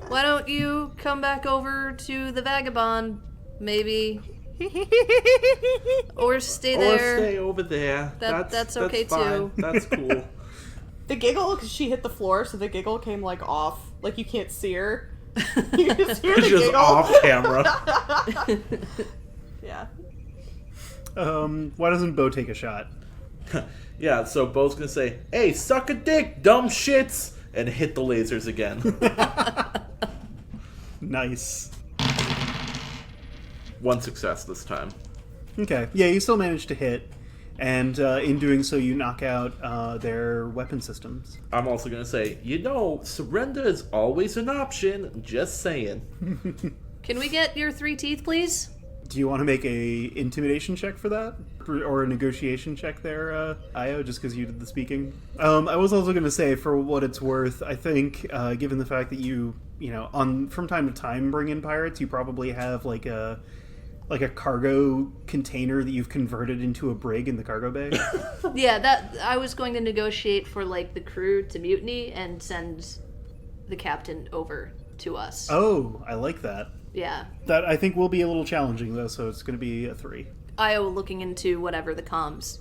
Why don't you come back over to the Vagabond, maybe? Or stay there. Or stay over there. That's okay, fine. too. That's cool. The giggle, because she hit the floor, so the giggle came off. You can't see her. You just hear the Just giggle. off camera. Yeah. Why doesn't Bo take a shot? Yeah, so Bo's gonna say, "Hey, suck a dick, dumb shits," and hit the lasers again. Nice. One success this time. Okay. Yeah, you still managed to hit, and in doing so, you knock out their weapon systems. I'm also gonna say, surrender is always an option. Just saying. Can we get your 3 teeth, please? Do you want to make a intimidation check for that? Or a negotiation check there, Io, just because you did the speaking? I was also going to say, for what it's worth, I think, given the fact that you from time to time bring in pirates, you probably have, like a cargo container that you've converted into a brig in the cargo bay. Yeah, that I was going to negotiate for like the crew to mutiny and send the captain over to us. Oh, I like that. Yeah. That I think will be a little challenging though, so it's going to be a 3. Io looking into whatever the comms.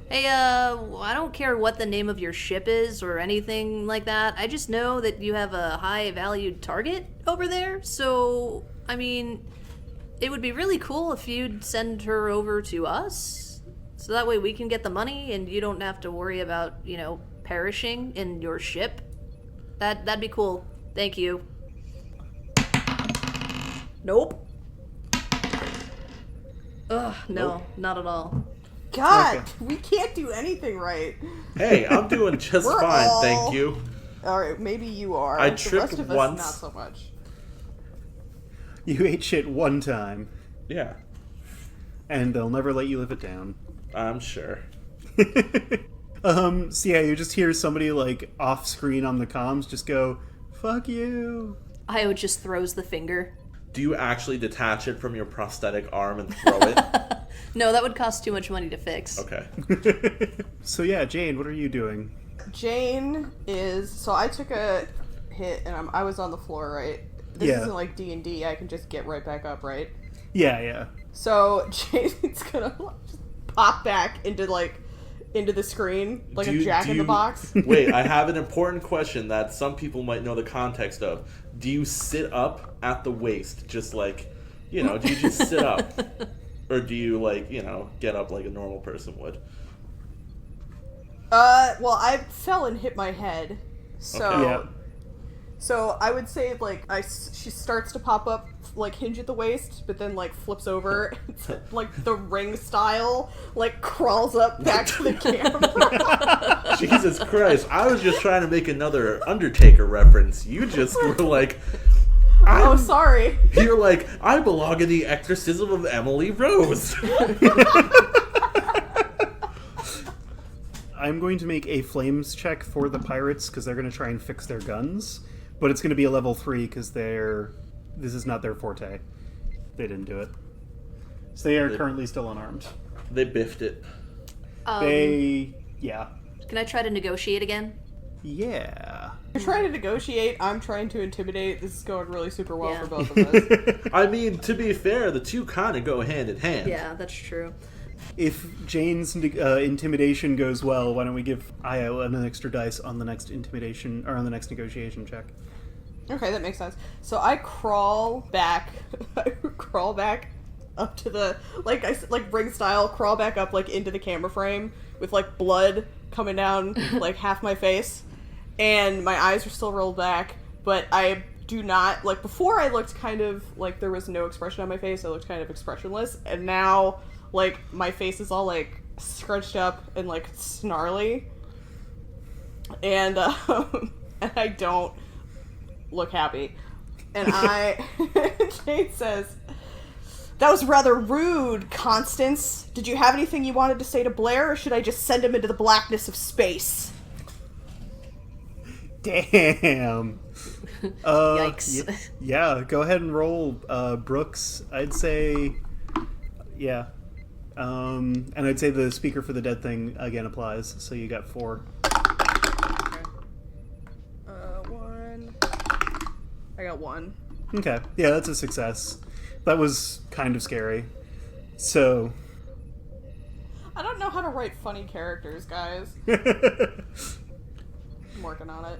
Hey, I don't care what the name of your ship is or anything like that. I just know that you have a high-valued target over there. So, I mean, it would be really cool if you'd send her over to us. So that way we can get the money and you don't have to worry about, you know, perishing in your ship. That'd be cool. Thank you. Nope. Ugh, no, Nope. not at all. God, Okay. we can't do anything right. Hey, I'm doing just We're fine, all- thank you. All right, maybe you are. I The tripped rest of us, once. not so much. You ate shit one time, Yeah, and they'll never let you live it down. I'm sure. So yeah, you just hear somebody like off screen on the comms just go, "Fuck you." Io just throws the finger. Do you actually detach it from your prosthetic arm and throw it? No, that would cost too much money to fix. Okay. So yeah, Jane, what are you doing? Jane is. So I took a hit and I was on the floor, right? This Yeah. isn't like D&D. I can just get right back up, right? Yeah. So Jane's gonna just pop back into the screen like Do a you- Jack do in the you- Box. Wait, I have an important question that some people might know the context of. Do you sit up at the waist, just like, do you just sit up? Or do you, like, get up like a normal person would? Well, I fell and hit my head. So Okay. Yeah. So I would say like she starts to pop up like hinge at the waist, but then like flips over, like the ring style, like crawls up back to the camera. Jesus Christ, I was just trying to make another Undertaker reference. You just were like, Oh, sorry. you're like, I belong in the exorcism of Emily Rose. I'm going to make a flames check for the pirates because they're going to try and fix their guns, but it's going to be a level 3 because this is not their forte. They didn't do it, so they are currently still unarmed. They biffed it. Yeah. Can I try to negotiate again? Yeah. You're trying to negotiate. I'm trying to intimidate. This is going really super well Yeah. for both of us. I mean, to be fair, the two kind of go hand in hand. Yeah, that's true. If Jane's intimidation goes well, why don't we give Io an extra dice on the next intimidation or on the next negotiation check? Okay, that makes sense. So I crawl back. I crawl back up to the like ring style. Crawl back up like into the camera frame with like blood coming down like half my face, and my eyes are still rolled back. But I do not like before. I looked kind of like there was no expression on my face. I looked kind of expressionless, and now like my face is all like scrunched up and like snarly, and and I don't look happy. And Jane says, "That was rather rude, Constance. Did you have anything you wanted to say to Blair, or should I just send him into the blackness of space?" Damn. Yikes. Yeah, go ahead and roll, Brooks. I'd say, yeah. And I'd say the speaker for the dead thing again applies. So you got 4. One. I got 1. Okay, yeah, that's a success. That was kind of scary. So, I don't know how to write funny characters, guys. I'm working on it.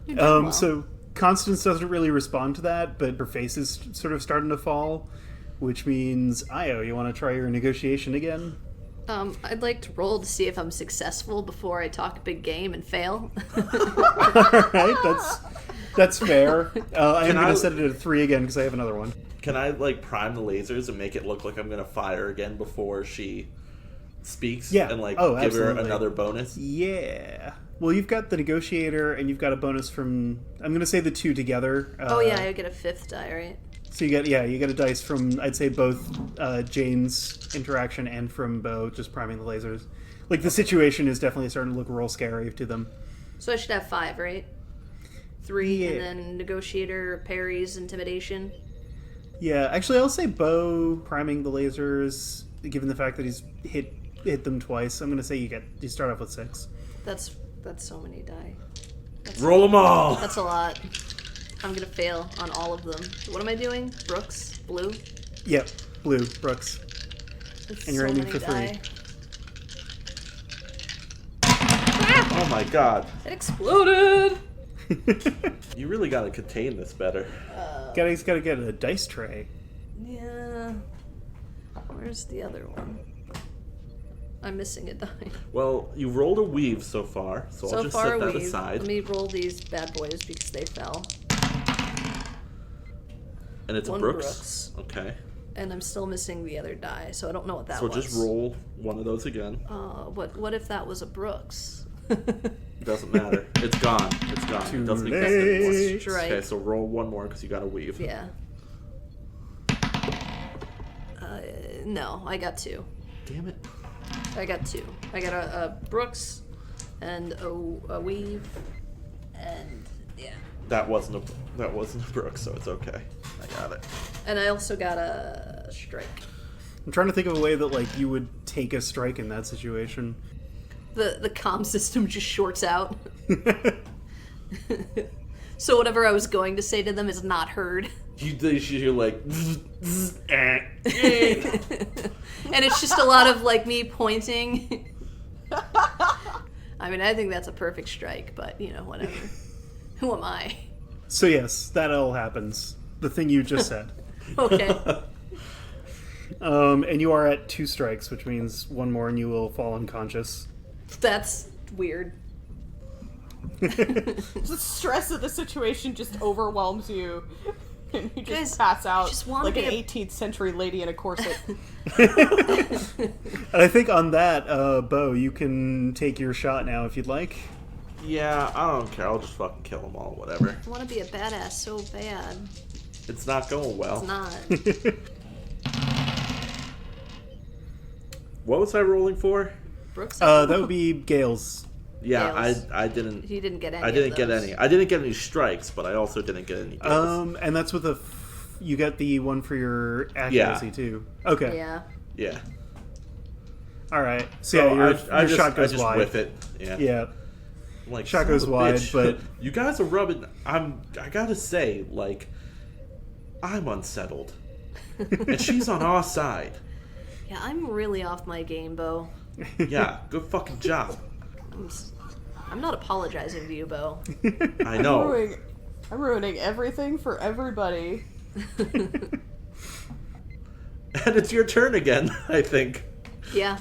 You're doing well. so Constance doesn't really respond to that, but her face is sort of starting to fall, which means Io, you want to try your negotiation again? I'd like to roll to see if I'm successful before I talk a big game and fail. Alright, that's fair. I am going I- to set it at 3 again because I have another one. Can I, like, prime the lasers and make it look like I'm going to fire again before she speaks? Yeah. And, like, Oh, give her absolutely. another bonus? Yeah. Well, you've got the negotiator and you've got a bonus from, I'm going to say the 2 together. Oh yeah, I get a 5th die, right? So you get a dice from, I'd say, both Jane's interaction and from Bo just priming the lasers. Like, the situation is definitely starting to look real scary to them. So I should have 5, right? 3, Yeah. and then negotiator, parries, intimidation. Yeah, actually, I'll say Bo priming the lasers, given the fact that he's hit them twice. I'm gonna say you start off with 6. That's so many die. Roll them all! That's a lot. I'm gonna fail on all of them. What am I doing? Brooks? Blue? Yep, blue, Brooks. That's And you're so aiming many for 3. die. Oh my god. It exploded! You really gotta contain this better. He's gotta get a dice tray. Yeah. Where's the other one? I'm missing a die. Well, you rolled a weave so far, so I'll just set that we've- aside. Let me roll these bad boys because they fell. And it's One a Brooks. Brooks. Okay. And I'm still missing the other die, so I don't know what that So was. just roll one of those again. What if that was a Brooks? It doesn't matter. It's gone. It's gone. Too It doesn't late. exist anymore. Strike. Okay, so roll one more because you got a weave. Yeah. No, I got 2. Damn it. I got 2. I got a Brooks and a weave, and yeah. That wasn't a Brooks, so it's okay. I got it. And I also got a strike. I'm trying to think of a way that like you would take a strike in that situation. The comm system just shorts out. So whatever I was going to say to them is not heard. You're like, And it's just a lot of like me pointing. I mean, I think that's a perfect strike, but you know, whatever. Who am I? So yes, that all happens. The thing you just said. Okay. And you are at 2 strikes, which means one more and you will fall unconscious. That's weird. The stress of the situation just overwhelms you. And you just Guys, pass out just wanna like an be a- 18th century lady in a corset. And I think on that, Bo, you can take your shot now if you'd like. yeah, I don't care. I'll just fucking kill them all. Whatever. I want to be a badass so bad. It's not going well. It's not. What was I rolling for? Brooks. That would be Gale's. Yeah, Gales. I didn't. He didn't get any. I didn't of get those. any. I didn't get any strikes, but I also didn't get any kills. And that's with you get the one for your accuracy too. Okay. Yeah. Yeah. All right. So, So yeah, your I shot just goes wide. whiff it. Yeah. Yeah. I'm like, Shot son goes of a wide, bitch. but- you guys are rubbing. I gotta say, like, I'm unsettled, and she's on our side. Yeah, I'm really off my game, Bo. Yeah, good fucking job. I'm not apologizing to you, Bo. I know. I'm ruining everything for everybody. And it's your turn again, I think. Yeah.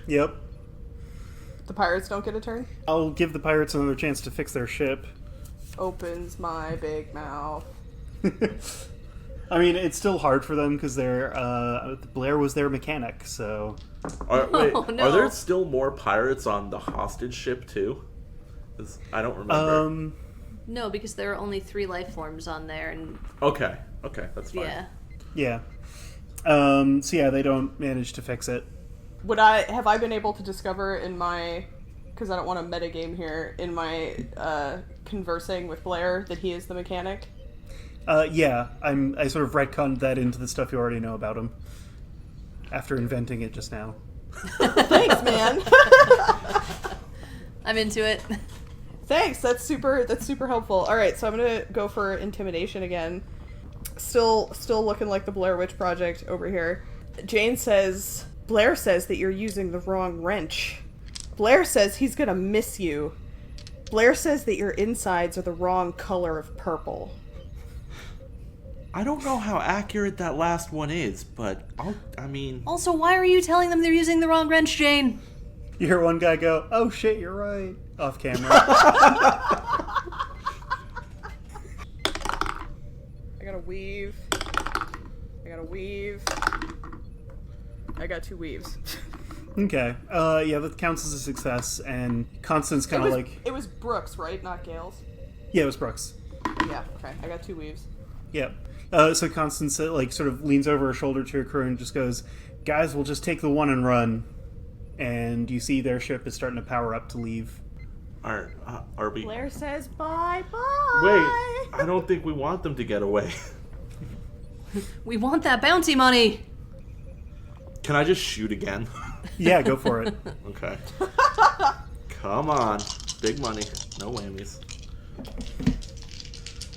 Yep. The pirates don't get a turn. I'll give the pirates another chance to fix their ship. Opens my big mouth. I mean, it's still hard for them because Blair was their mechanic, so... Wait, Oh, no. are there still more pirates on the hostage ship too? 'Cause I don't remember. No, because there are only 3 life forms on there, and Okay, that's fine. yeah. Yeah. So yeah, they don't manage to fix it. Have I been able to discover in my, because I don't want to metagame here, in my conversing with Blair that he is the mechanic? Yeah, I sort of retconned that into the stuff you already know about him. After inventing it just now. Thanks, man. I'm into it. Thanks. That's super helpful. All right, so I'm gonna go for intimidation again. Still looking like the Blair Witch Project over here. Blair says that you're using the wrong wrench. Blair says he's gonna miss you. Blair says that your insides are the wrong color of purple. I don't know how accurate that last one is, but I mean, Also, why are you telling them they're using the wrong wrench, Jane? You hear one guy go, "Oh shit, you're right," off camera. I got a weave. I got 2 weaves. Okay. Yeah, that counts as a success, and Constance kind of like... It was Brooks, right? Not Gale's? Yeah, it was Brooks. Yeah, okay. I got 2 weaves. Yep. So Constance sort of leans over her shoulder to her crew and just goes, "Guys, we'll just take the one and run." And you see their ship is starting to power up to leave. are we? Blair says bye-bye. Wait, I don't think we want them to get away. We want that bounty money! Can I just shoot again? Yeah, go for it. Okay. Come on. Big money. No whammies.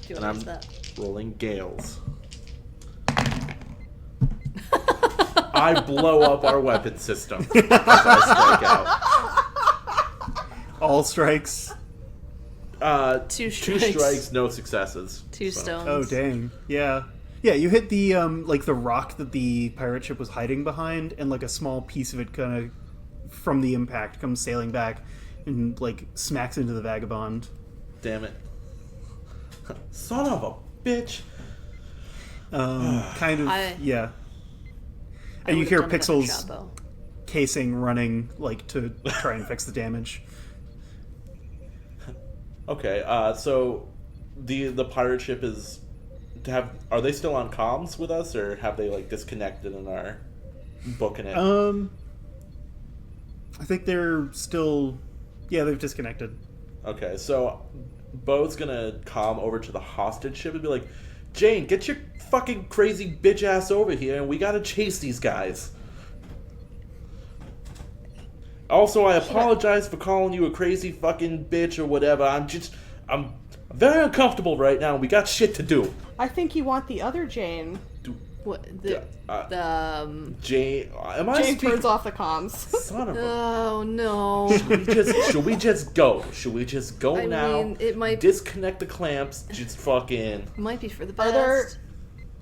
Do And I'm rolling gales. I blow up our weapon system as I strike out. All strikes. Two Two strikes, no successes. Two stones. Oh, dang. Yeah. Yeah, you hit the, the rock that the pirate ship was hiding behind, and, a small piece of it kind of, from the impact, comes sailing back and, smacks into the Vagabond. Damn it. Son of a bitch. Yeah. And you hear Pixel's casing running, to try and fix the damage. Okay, so the pirate ship is... Are they still on comms with us, or have they, disconnected and are booking it? I think they're still... Yeah, they've disconnected. Okay, so Bo's gonna comm over to the hostage ship and be like, Jane, get your fucking crazy bitch ass over here, and we gotta chase these guys. Also, I apologize for calling you a crazy fucking bitch or whatever. I'm very uncomfortable right now. We got shit to do. I think you want the other Jane. What? Jane, am I Jane speaking? turns off the comms. Son of a... Oh, no. Should we just go? Should we just go now? mean, it might... Disconnect the clamps. Just fucking... Might be for the Are best.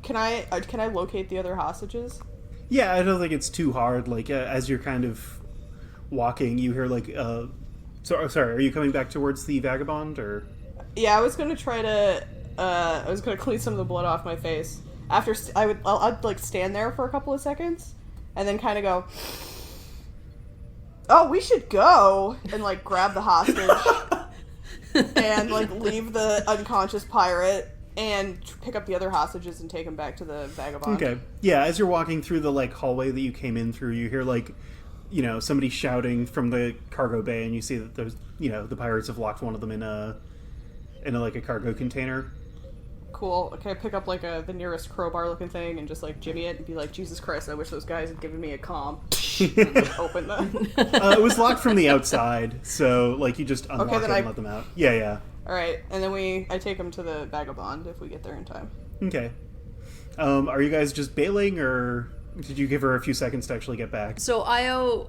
Can I locate the other hostages? Yeah, I don't think it's too hard. As you're kind of walking, you hear, sorry, are you coming back towards the Vagabond, or...? Yeah, I was gonna try to... I was gonna clean some of the blood off my face. After I'd stand there for a couple of seconds, and then kind of go, "Oh, we should go," and grab the hostage, and leave the unconscious pirate, and pick up the other hostages and take them back to the Vagabond. Okay. Yeah, as you're walking through the hallway that you came in through, you hear somebody shouting from the cargo bay, and you see that there's the pirates have locked one of them in a cargo container. Cool. Okay, I pick up the nearest crowbar looking thing and just jimmy it and be like, Jesus Christ, I wish those guys had given me a comm. And just open them. It was locked from the outside, so you just unlock Okay, it then and let them out. Yeah. Alright, and then I take them to the Vagabond if we get there in time. Okay. Are you guys just bailing, or did you give her a few seconds to actually get back? So Io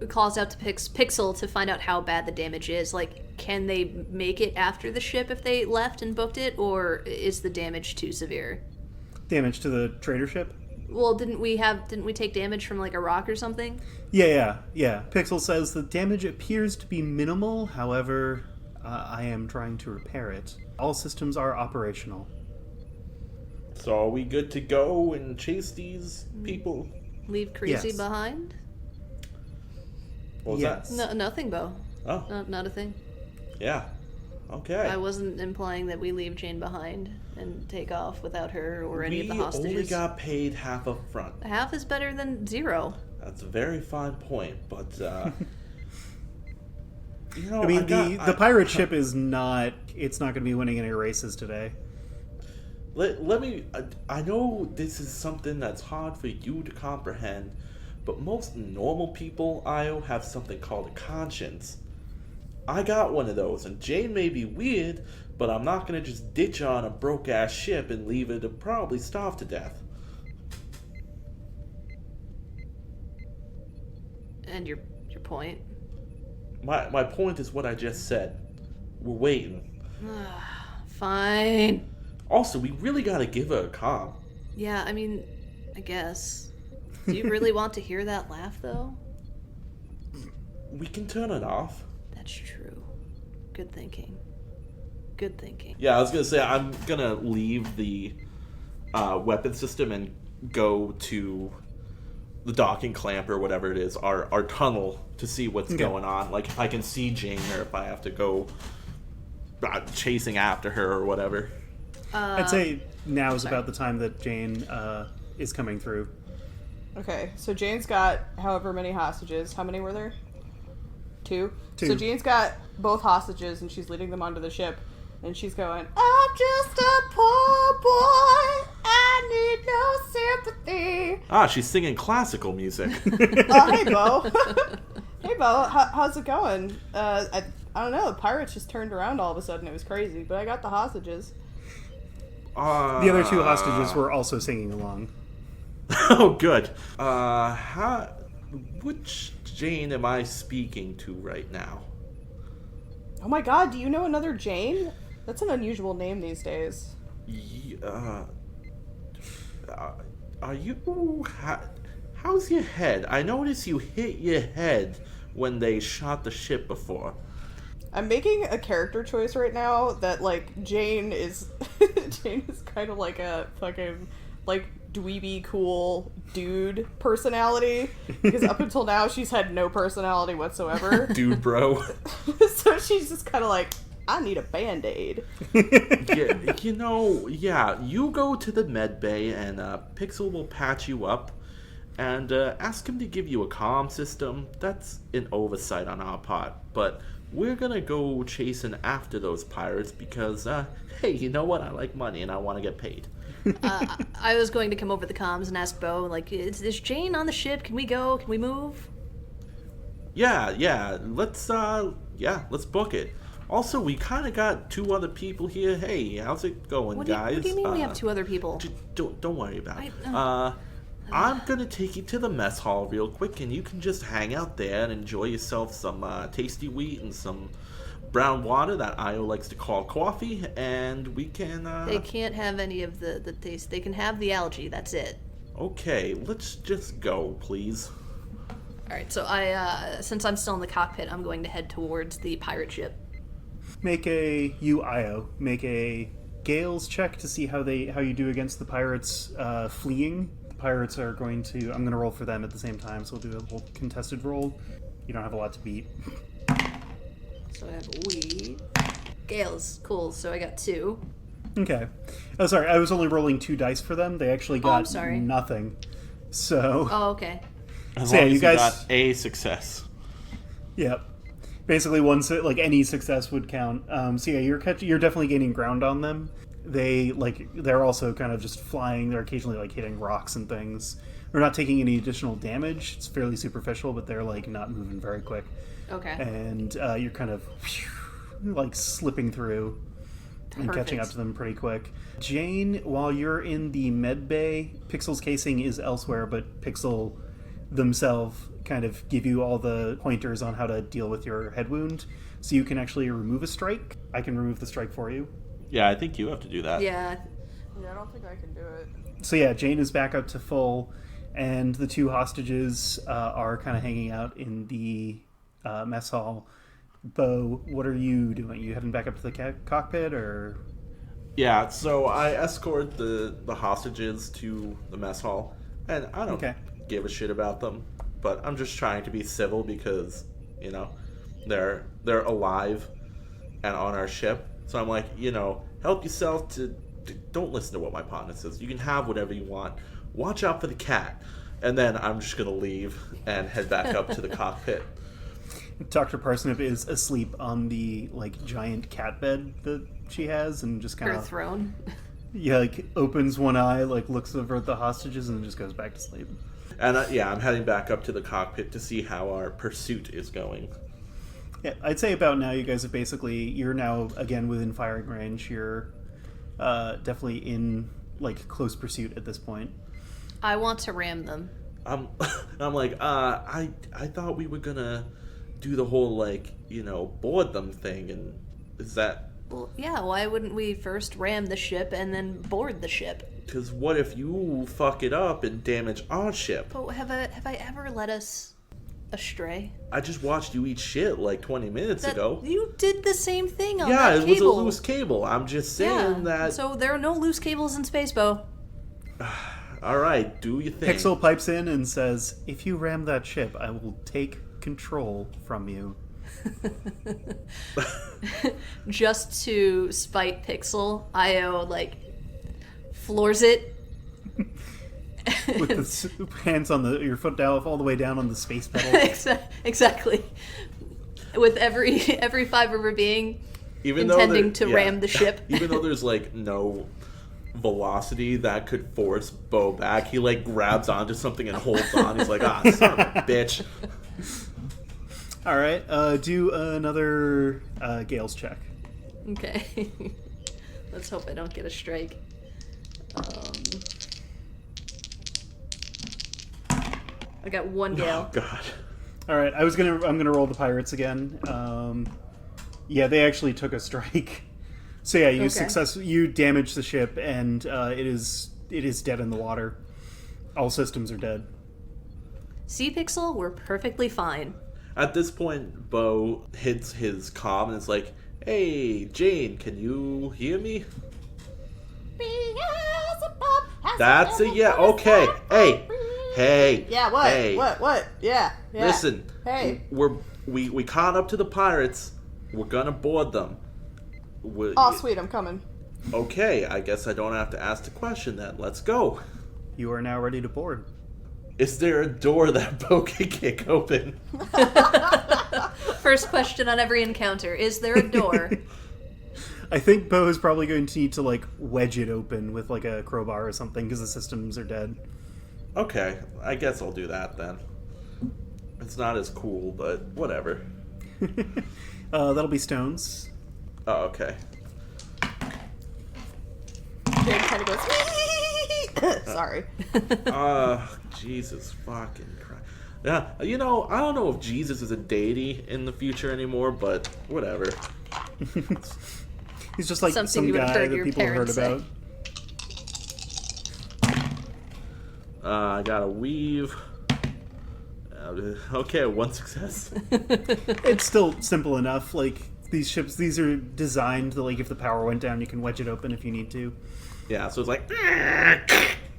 calls out to Pixel to find out how bad the damage is. Can they make it after the ship if they left and booked it, or is the damage too severe? Damage to the trader ship? Well, didn't we take damage from a rock or something? Yeah. Pixel says the damage appears to be minimal, however, I am trying to repair it. All systems are operational. So are we good to go and chase these people? Leave Crazy Yes. behind? What was Yes. No, nothing, Bo. that? Oh, No, not a thing. yeah. Okay. I wasn't implying that we leave Jane behind and take off without her or any of the hostages. We only got paid half up front. Half is better than zero. That's a very fine point, but I mean, the pirate ship is not... It's not going to be winning any races today. Let me... I know this is something that's hard for you to comprehend, but most normal people, Io, have something called a conscience. I got one of those, and Jane may be weird, but I'm not going to just ditch her on a broke-ass ship and leave her to probably starve to death. And your point? My point is what I just said. We're waiting. Fine. Also, we really got to give her a comm. Yeah, I mean, I guess. Do you really want to hear that laugh, though? We can turn it off. That's true. Good thinking. Good thinking. Yeah, I was going to say, I'm going to leave the weapon system and go to the docking clamp or whatever it is, our tunnel, to see what's going on. If I can see Jane or if I have to go chasing after her or whatever. I'd say now is about the time that Jane is coming through. Okay, so Jane's got however many hostages. How many were there? Two? Two. So Jane's got both hostages, and she's leading them onto the ship. And she's going, I'm just a poor boy, I I need no sympathy. Ah, she's singing classical music. Oh, hey, Bo. Hey, Bo. How's it going? I don't know. The pirates just turned around all of a sudden. It was crazy. But I got the hostages. The other two hostages were also singing along. Oh, good. Which Jane am I speaking to right now? Oh my god, do you know another Jane? That's an unusual name these days. Are you... How's your head? I noticed you hit your head when they shot the ship before. I'm making a character choice right now that, like, Jane is... Jane is kind of like a fucking, like, dweeby cool dude personality. Because up until now, she's had no personality whatsoever. Dude, bro. So she's just kind of like, I need a Band-Aid. Yeah, you go to the med bay and Pixel will patch you up and ask him to give you a comm system. That's an oversight on our part, but we're gonna go chasing after those pirates because, hey, you know what? I like money and I want to get paid. I was going to come over the comms and ask Bo, like, is Jane on the ship? Can we go? Can we move? Yeah, let's book it. Also, we kind of got two other people here. Hey, how's it going, guys? What do you mean we have two other people? Don't worry about it. I'm gonna take you to the mess hall real quick, and you can just hang out there and enjoy yourself some tasty wheat and some brown water that Io likes to call coffee, and we can... They can't have any of the taste. They can have the algae, that's it. Okay, let's just go, please. Alright, so since I'm still in the cockpit, I'm going to head towards the pirate ship. Make a Gales check to see how you do against the pirates fleeing. The pirates are going to... I'm going to roll for them at the same time, so we'll do a little contested roll. You don't have a lot to beat. So I have weed. Gales, cool, so I got 2. Okay. Oh, sorry, I was only rolling 2 dice for them. They actually got nothing. So... Oh, okay. As so long yeah, as you guys got a success. Yep. Basically, any success would count. So yeah, you're definitely gaining ground on them. They're also kind of just flying. They're occasionally like hitting rocks and things. They're not taking any additional damage. It's fairly superficial, but they're like not moving very quick. Okay. And you're kind of like slipping through and catching up to them pretty quick. Jane, while you're in the med bay, Pixel's casing is elsewhere, but Pixel themselves kind of give you all the pointers on how to deal with your head wound, so you can actually remove a strike. I can remove the strike for you. Yeah, I think you have to do that. Yeah. Yeah, I don't think I can do it. So yeah, Jane is back up to full, and the 2 hostages are kind of hanging out in the mess hall. Bo, what are you doing? You heading back up to the cockpit, or? Yeah, so I escort the hostages to the mess hall, and I don't give a shit about them, but I'm just trying to be civil because, you know, they're alive and on our ship. So I'm like, help yourself to don't listen to what my partner says. You can have whatever you want. Watch out for the cat. And then I'm just going to leave and head back up to the cockpit. Dr. Parsnip is asleep on the like giant cat bed that she has, and just kind of her throne. Yeah, like opens one eye, like looks over at the hostages, and then just goes back to sleep. And I'm heading back up to the cockpit to see how our pursuit is going. Yeah, I'd say about now you guys have you're now again within firing range. You're definitely in like close pursuit at this point. I want to ram them. I'm like, I thought we were gonna do the whole like, board them thing, and is that... Well, yeah, why wouldn't we first ram the ship and then board the ship? Because what if you fuck it up and damage our ship? But have I ever led us astray? I just watched you eat shit like 20 minutes ago. You did the same thing on that cable. Yeah, it was a loose cable. I'm just saying that... So there are no loose cables in space, Bo. Alright, do your thing. Pixel pipes in and says, if you ram that ship, I will take control from you. Just to spite Pixel, Io floors it with the hands on your foot down all the way down on the space pedal. Exactly. With every fiber of her being intending to ram the ship. Even though there's no velocity that could force Bo back. He like grabs onto something and holds on. He's like, ah, son of a bitch. All right, do another Gale's check. Okay. Let's hope I don't get a strike. I got one Gale. Oh God. All right, I'm gonna roll the pirates again. Yeah, they actually took a strike. So yeah, you damage the ship, and it is dead in the water. All systems are dead. Sea Pixel, we're perfectly fine. At this point, Bo hits his comm and is like, "Hey, Jane, can you hear me?" That's it. Yeah. Okay. Hey. Yeah. What? Hey. What? Yeah. Listen. Hey. We caught up to the pirates. We're gonna board them. Oh, sweet. I'm coming. Okay. I guess I don't have to ask the question then. Let's go. You are now ready to board. Is there a door that Bo can kick open? First question on every encounter. Is there a door? I think Bo is probably going to need to like wedge it open with like a crowbar or something because the systems are dead. Okay, I guess I'll do that then. It's not as cool, but whatever. That'll be stones. Oh, okay. Jane kind of goes. Sorry. Jesus fucking Christ. Yeah, I don't know if Jesus is a deity in the future anymore, but whatever. He's just like Something some you would have guy heard that your people have heard parents about. I got a weave. Okay, one success. It's still simple enough. Like these ships, these are designed that like if the power went down, you can wedge it open if you need to. Yeah, so it's like,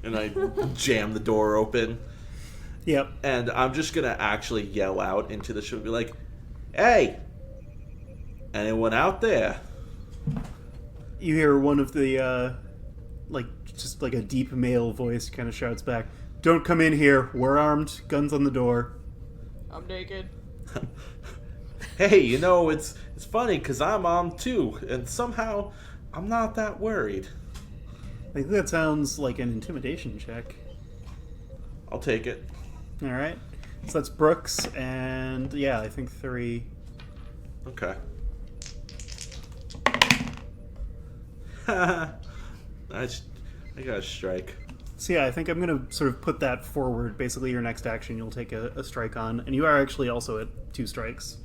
and I jam the door open. Yep. And I'm just gonna actually yell out into the ship and be like, "Hey, anyone out there?" You hear one of the like just like a deep male voice kind of shouts back, "Don't come in here. We're armed. Guns on the door." I'm naked. Hey, it's funny because I'm armed too, and somehow I'm not that worried. I think that sounds like an intimidation check. I'll take it. All right. So that's Brooks, and yeah, I think 3. Okay. I got a strike. So yeah, I think I'm gonna sort of put that forward. Basically, your next action, you'll take a strike on, and you are actually also at 2 strikes.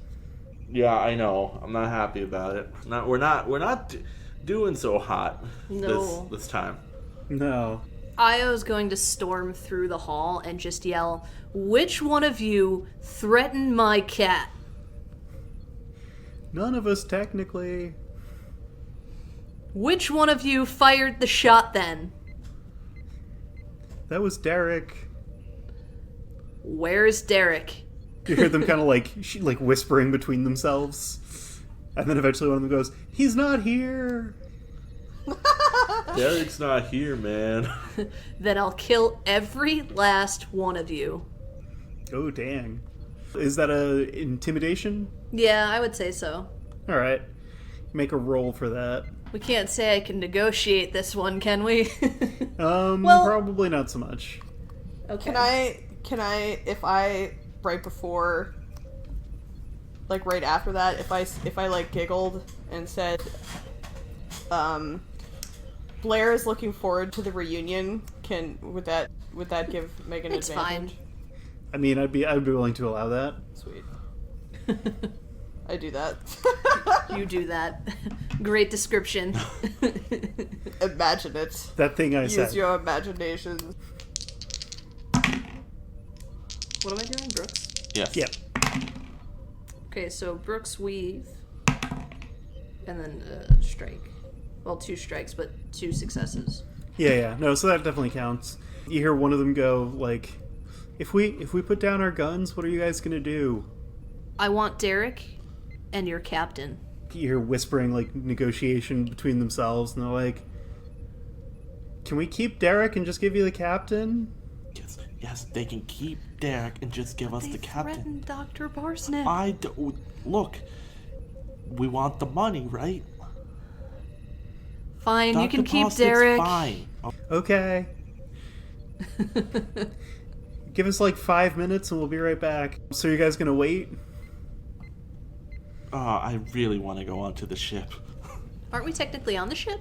Yeah, I know. I'm not happy about it. We're not doing so hot No. this time. No. Io's going to storm through the hall and just yell, "Which one of you threatened my cat?" None of us technically. Which one of you fired the shot then? That was Derek. Where's Derek? You hear them kind of like whispering between themselves, and then eventually one of them goes, "He's not here." Derek's not here, man. Then I'll kill every last one of you. Oh dang! Is that a intimidation? Yeah, I would say so. All right, make a roll for that. We can't say I can negotiate this one, can we? Well, probably not so much. Okay. Can I, if I, right before, like right after that, if I like giggled and said, Blair is looking forward to the reunion, would that give Megan an It's advantage? fine. I mean, I'd be willing to allow that. Sweet. I do that. You do that. Great description. Imagine it. That thing I Use said. your imagination. What am I doing, Brooks? Yes. Yep. Okay, so Brooks weave, and then strike. Well, 2 strikes, but 2 successes. Yeah. No, so that definitely counts. You hear one of them go like, "If we put down our guns, what are you guys gonna do?" I want Derek and your captain. You hear whispering like negotiation between themselves, and they're like, "Can we keep Derek and just give you the captain?" Yes, they can keep Derek and just give us They the captain. threatened Dr. Barsnick. Look, we want the money, right? Fine, you Dr. can keep Bostic's Derek. Fine. Okay. Give us like 5 minutes and we'll be right back. So you guys gonna wait? I really want to go onto the ship. Aren't we technically on the ship?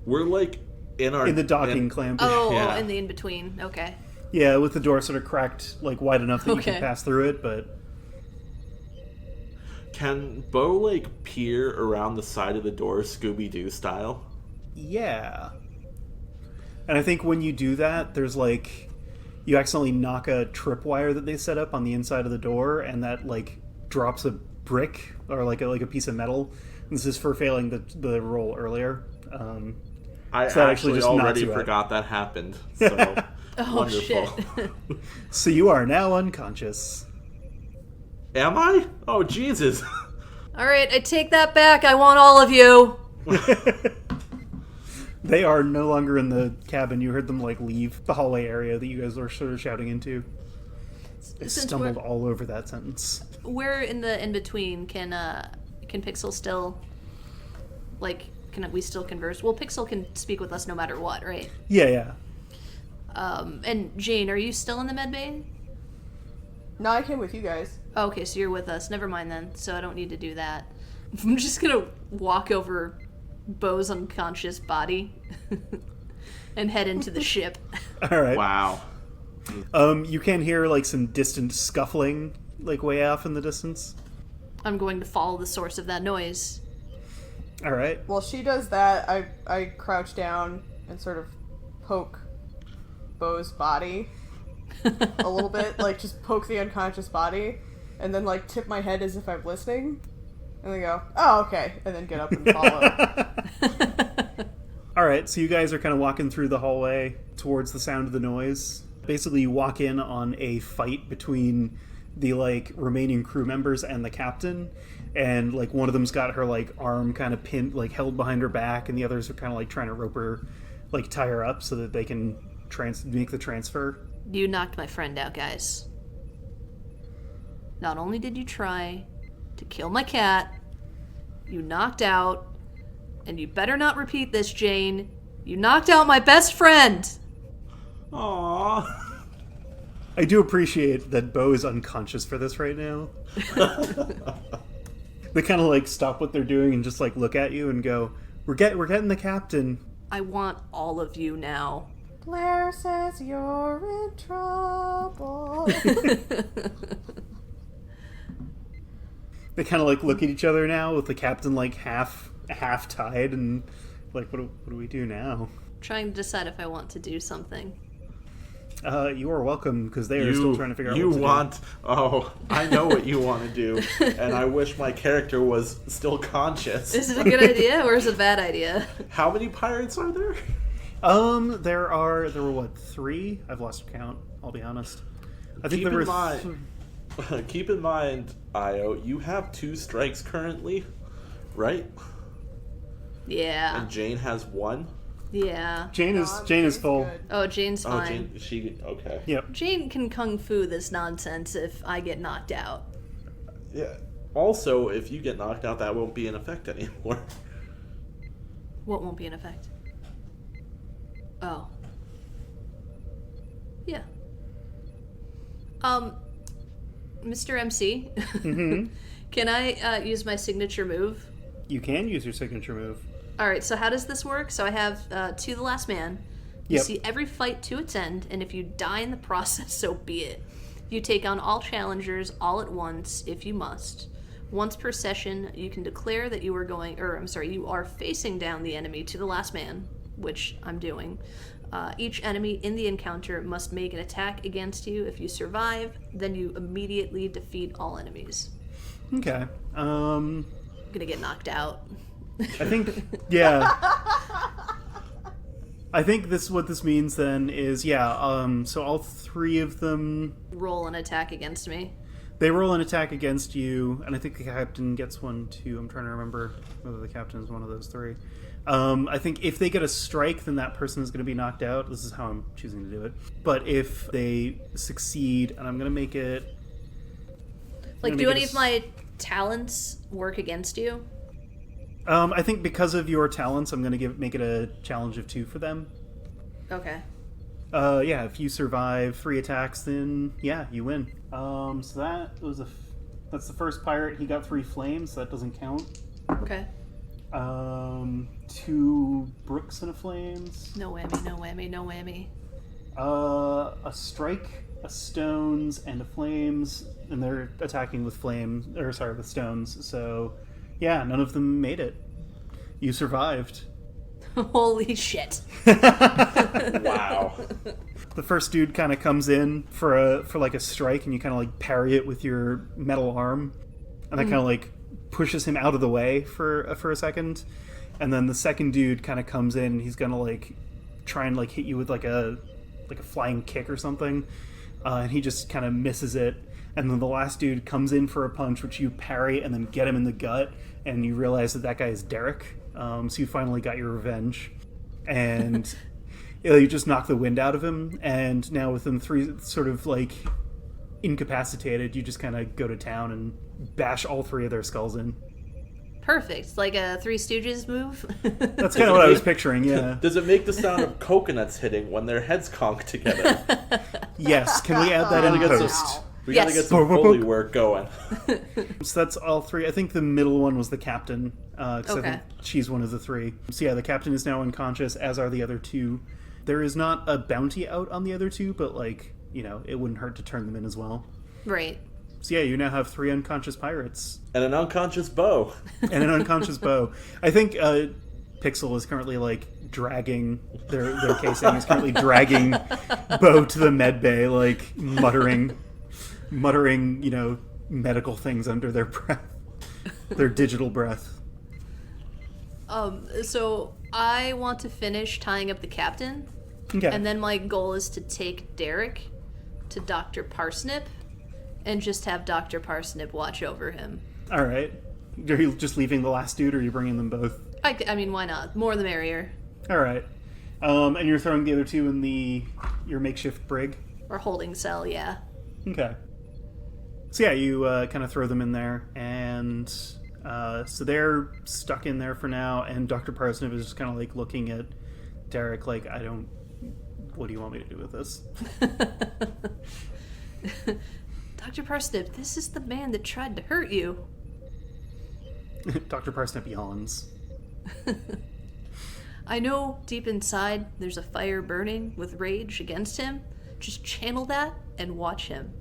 We're like in In the docking clamp. Oh, Yeah. in the in-between. Okay. Yeah, with the door sort of cracked like wide enough that you Okay. can pass through it, but Can Bo like peer around the side of the door, Scooby-Doo style? yeah. And I think when you do that, there's like you accidentally knock a tripwire that they set up on the inside of the door, and that like drops a brick or like a piece of metal. This is for failing the roll earlier. I So that actually actually just knocks already you out. forgot that happened. So Oh, wonderful. shit. So you are now unconscious. Am I? Oh Jesus! All right, I take that back. I want all of you. They are no longer in the cabin. You heard them like leave the hallway area that you guys were sort of shouting into. It Since stumbled all over that sentence. we're in the in-between, can Pixel still, like, can we still converse? Well, Pixel can speak with us no matter what, right? Yeah. And Jane, are you still in the med bay? No, I came with you guys. Oh, okay, so you're with us. Never mind then. So I don't need to do that. I'm just gonna walk over Bo's unconscious body and head into the ship. All right. Wow. You can hear like some distant scuffling, like way off in the distance. I'm going to follow the source of that noise. All right. While she does that, I crouch down and sort of poke Bo's body a little bit, like just poke the unconscious body, and then like tip my head as if I'm listening, and then go, oh, okay, and then get up and follow. All right. So you guys are kind of walking through the hallway towards the sound of the noise. Basically, you walk in on a fight between the like remaining crew members and the captain, and like one of them's got her like arm kind of pinned, like held behind her back, and the others are kind of like trying to rope her, like tie her up so that they can make the transfer. You knocked my friend out, guys. Not only did you try to kill my cat, you knocked out, and you better not repeat this, Jane. You knocked out my best friend! Aww. I do appreciate that Bo is unconscious for this right now. They kind of like stop what they're doing and just like look at you and go, "We're getting the captain." I want all of you now. Blair says you're in trouble. They kind of like look at each other now with the captain like half tied and like, what do we do now? Trying to decide if I want to do something. You are welcome, because they are still trying to figure out you what to want do. Oh, I know what you want to do, and I wish my character was still conscious. Is it a good idea or is it a bad idea? How many pirates are there? There were what, 3? I've lost count, I'll be honest. I think Keep there in were mind, keep in mind, Io, you have 2 strikes currently, right? Yeah. And Jane has 1. Yeah. Jane is full. Good. Oh, Jane's Oh, fine. Jane, okay. Yep. Jane can kung fu this nonsense if I get knocked out. Yeah. Also, if you get knocked out, that won't be in effect anymore. What won't be in effect? Oh. Yeah. Mr. MC, can I use my signature move? You can use your signature move. All right, so how does this work? So I have To the Last Man. You Yep. see every fight to its end, and if you die in the process, so be it. You take on all challengers all at once, if you must. Once per session, you can declare that you are facing down the enemy to the last man, which I'm doing. Each enemy in the encounter must make an attack against you. If you survive, then you immediately defeat all enemies. Okay. I'm gonna get knocked out. I think, yeah. I think what this means then is, so all 3 of them, Roll an attack against me. they roll an attack against you, and I think the captain gets one too. I'm trying to remember whether the captain is one of those 3. I think if they get a strike, then that person is going to be knocked out. This is how I'm choosing to do it. But if they succeed, and I'm going to make it... Like, do any of my talents work against you? I think because of your talents, I'm going to make it a challenge of 2 for them. Okay. Yeah, if you survive 3 attacks, then yeah, you win. So that's the first pirate. He got 3 flames, so that doesn't count. Okay. 2 brooks and a flames. No whammy, no whammy, no whammy. A strike, a stones, and a flames, and they're attacking with with stones. So, yeah, none of them made it. You survived. Holy shit. Wow. The first dude kind of comes in for like a strike, and you kind of like parry it with your metal arm, and that kind of like pushes him out of the way for a second. And then the second dude kind of comes in, and he's gonna like try and like hit you with like a flying kick or something, and he just kind of misses it. And then the last dude comes in for a punch, which you parry and then get him in the gut, and you realize that guy is Derek. So you finally got your revenge, and you just knock the wind out of him. And now with them 3 sort of like incapacitated, you just kind of go to town and bash all 3 of their skulls in. Perfect. Like a Three Stooges move. That's kind of what I was picturing, yeah. Does it make the sound of coconuts hitting when their heads conk together? Yes, can we add that in post? We Yes. gotta get some Foley work going. So that's all 3. I think the middle one was the captain, because I Okay. think she's one of the 3. So yeah, the captain is now unconscious, as are the other 2. There is not a bounty out on the other 2, but like, it wouldn't hurt to turn them in as well. Right. So yeah, you now have 3 unconscious pirates. And an unconscious bow. And an unconscious bow. I think Pixel is currently like dragging their casing is currently dragging Bo to the med bay, like muttering, medical things under their breath. Their digital breath. So I want to finish tying up the captain, Okay. and then my goal is to take Derek to Dr. Parsnip and just have Dr. Parsnip watch over him. All right. Are you just leaving the last dude, or are you bringing them both? I mean, why not? More the merrier. All right. And you're throwing the other 2 in your makeshift brig? Or holding cell, yeah. Okay. So yeah, you kind of throw them in there, and so they're stuck in there for now, and Dr. Parsnip is just kind of like looking at Derek like, what do you want me to do with this? Dr. Parsnip, this is the man that tried to hurt you. Dr. Parsnip yawns. I know deep inside there's a fire burning with rage against him. Just channel that and watch him.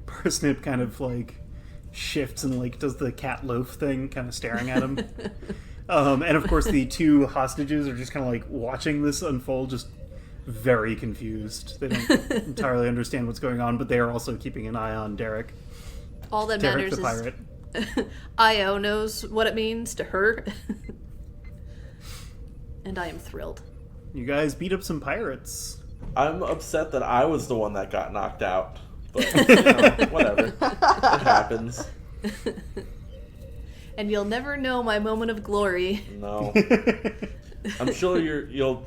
Parsnip kind of like shifts and like does the cat loaf thing, kind of staring at him. And of course the 2 hostages are just kind of like watching this unfold, just very confused. They don't entirely understand what's going on, but they are also keeping an eye on Derek. All that Derek matters the pirate. is Io knows what it means to her. And I am thrilled. You guys beat up some pirates. I'm upset that I was the one that got knocked out. But, whatever. It happens. And you'll never know my moment of glory. No. I'm sure you'll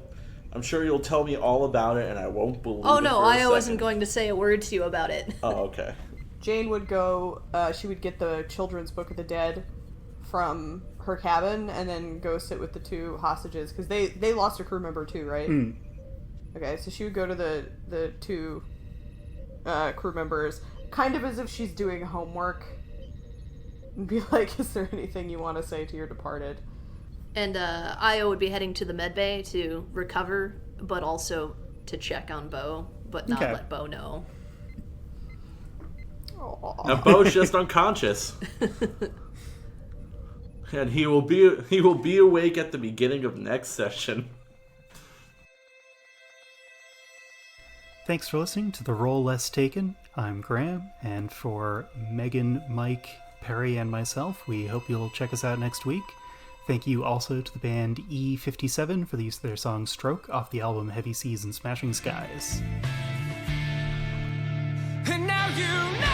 tell me all about it, and I won't believe Oh it no, for a Io wasn't second. going to say a word to you about it. Oh, okay. Jane would go, she would get the Children's Book of the Dead from her cabin and then go sit with the 2 hostages, because they lost a crew member too, right? Mm. Okay, so she would go to the 2 crew members, kind of as if she's doing homework, and be like, is there anything you want to say to your departed? And Io would be heading to the medbay to recover, but also to check on Bo, but not Okay. let Bo know. Aww. Now Bo's just unconscious. And he will be awake at the beginning of next session. Thanks for listening to The Role Less Taken. I'm Graham, and for Megan, Mike, Perry, and myself, we hope you'll check us out next week. Thank you also to the band E57 for the use of their song Stroke off the album Heavy Seas and Smashing Skies. And now you know.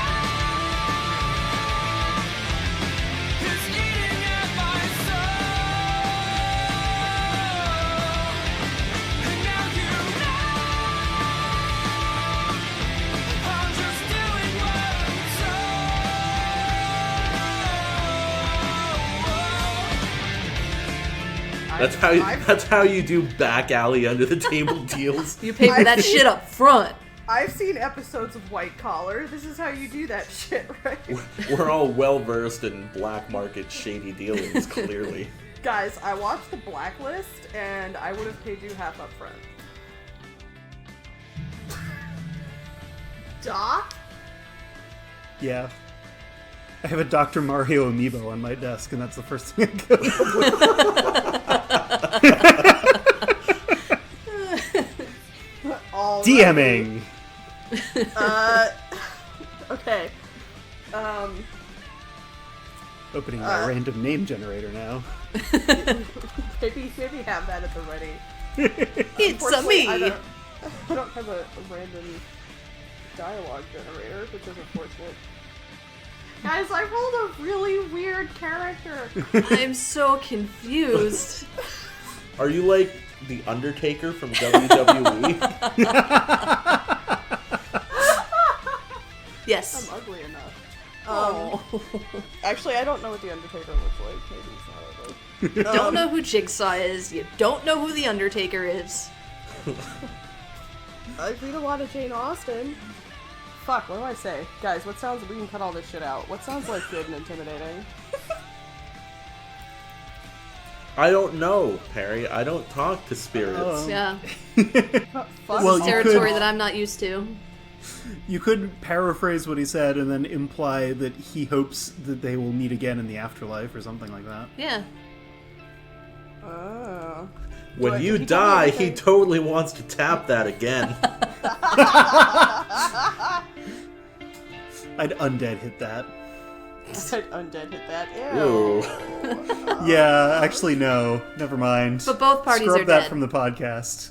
That's how you do back alley under the table deals. You pay for that shit up front. I've seen episodes of White Collar. This is how you do that shit, right? We're all well versed in black market shady dealings, clearly. Guys, I watched The Blacklist, and I would have paid you half up front. Doc? Yeah. I have a Dr. Mario amiibo on my desk, and that's the first thing I go with. All DMing! Okay. Opening my random name generator now. Maybe have that at the ready. It's a Unfortunately, I me. don't have a random dialogue generator, which is unfortunate. Guys, I rolled a really weird character. I'm so confused. Are you like the Undertaker from WWE? Yes. I'm ugly enough. Oh. Actually, I don't know what the Undertaker looks like. Maybe he's not ugly. You don't know who Jigsaw is. You don't know who the Undertaker is. I read a lot of Jane Austen. Fuck, what do I say? Guys, we can cut all this shit out. What sounds like good and intimidating? I don't know, Perry. I don't talk to spirits. Yeah. Fuck. Well, It's you territory could- that I'm not used to. You could paraphrase what he said and then imply that he hopes that they will meet again in the afterlife or something like that. Yeah. Oh. When Did you he tell me die, he anything? totally wants to tap that again. I'd undead hit that. I said undead hit that. Ew. Ooh. Yeah, actually no. Never mind. But both parties Scrub are that dead. from the podcast.